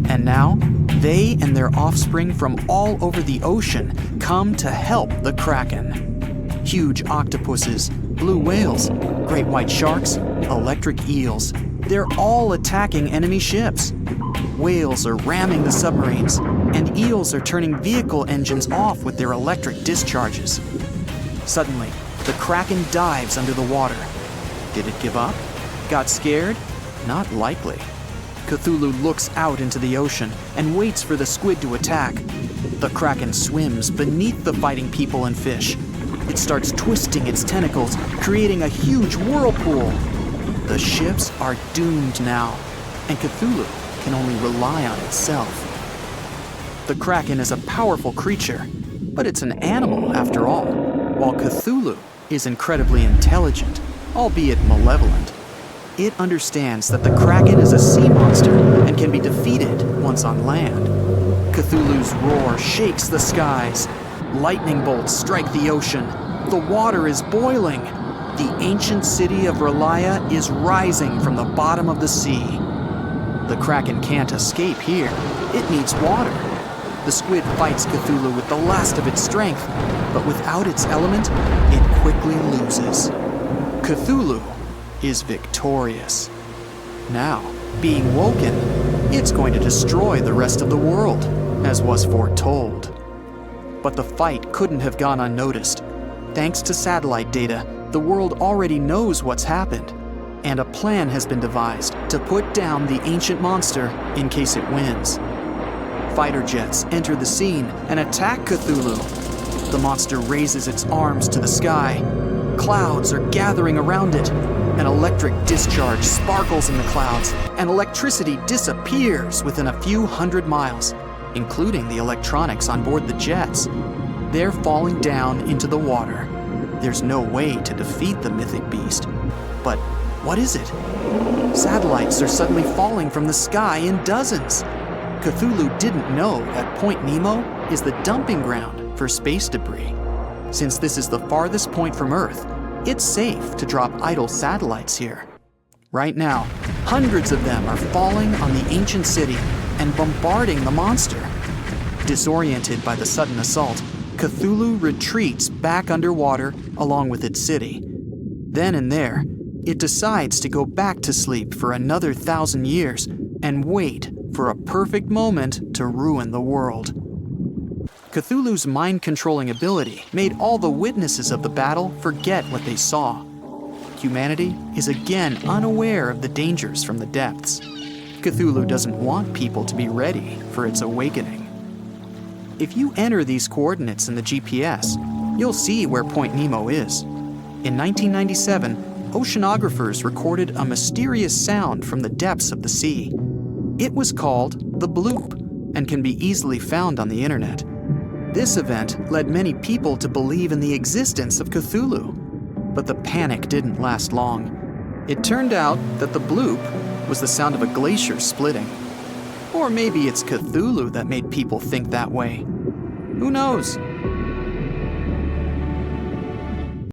And now, they and their offspring from all over the ocean come to help the Kraken. Huge octopuses, blue whales, great white sharks, electric eels. They're all attacking enemy ships. Whales are ramming the submarines, and eels are turning vehicle engines off with their electric discharges. Suddenly, the Kraken dives under the water. Did it give up? Got scared? Not likely. Cthulhu looks out into the ocean and waits for the squid to attack. The Kraken swims beneath the fighting people and fish. It starts twisting its tentacles, creating a huge whirlpool. The ships are doomed now, and Cthulhu can only rely on itself. The Kraken is a powerful creature, but it's an animal after all, while Cthulhu is incredibly intelligent, albeit malevolent. It understands that the Kraken is a sea monster and can be defeated once on land. Cthulhu's roar shakes the skies. Lightning bolts strike the ocean. The water is boiling. The ancient city of Relia is rising from the bottom of the sea. The Kraken can't escape here. It needs water. The squid fights Cthulhu with the last of its strength, but without its element, it quickly loses. Cthulhu is victorious. Now, being woken, it's going to destroy the rest of the world, as was foretold. But the fight couldn't have gone unnoticed. Thanks to satellite data, the world already knows what's happened, and a plan has been devised to put down the ancient monster in case it wins. Fighter jets enter the scene and attack Cthulhu. The monster raises its arms to the sky. Clouds are gathering around it. An electric discharge sparkles in the clouds, and electricity disappears within a few hundred miles, including the electronics on board the jets. They're falling down into the water. There's no way to defeat the mythic beast. But what is it? Satellites are suddenly falling from the sky in dozens. Cthulhu didn't know that Point Nemo is the dumping ground for space debris. Since this is the farthest point from Earth, it's safe to drop idle satellites here. Right now, hundreds of them are falling on the ancient city and bombarding the monster. Disoriented by the sudden assault, Cthulhu retreats back underwater along with its city. Then and there, it decides to go back to sleep for another 1,000 years and wait for a perfect moment to ruin the world. Cthulhu's mind-controlling ability made all the witnesses of the battle forget what they saw. Humanity is again unaware of the dangers from the depths. Cthulhu doesn't want people to be ready for its awakening. If you enter these coordinates in the GPS, you'll see where Point Nemo is. In 1997, oceanographers recorded a mysterious sound from the depths of the sea. It was called the bloop and can be easily found on the internet. This event led many people to believe in the existence of Cthulhu. But the panic didn't last long. It turned out that the bloop was the sound of a glacier splitting. Or maybe it's Cthulhu that made people think that way. Who knows?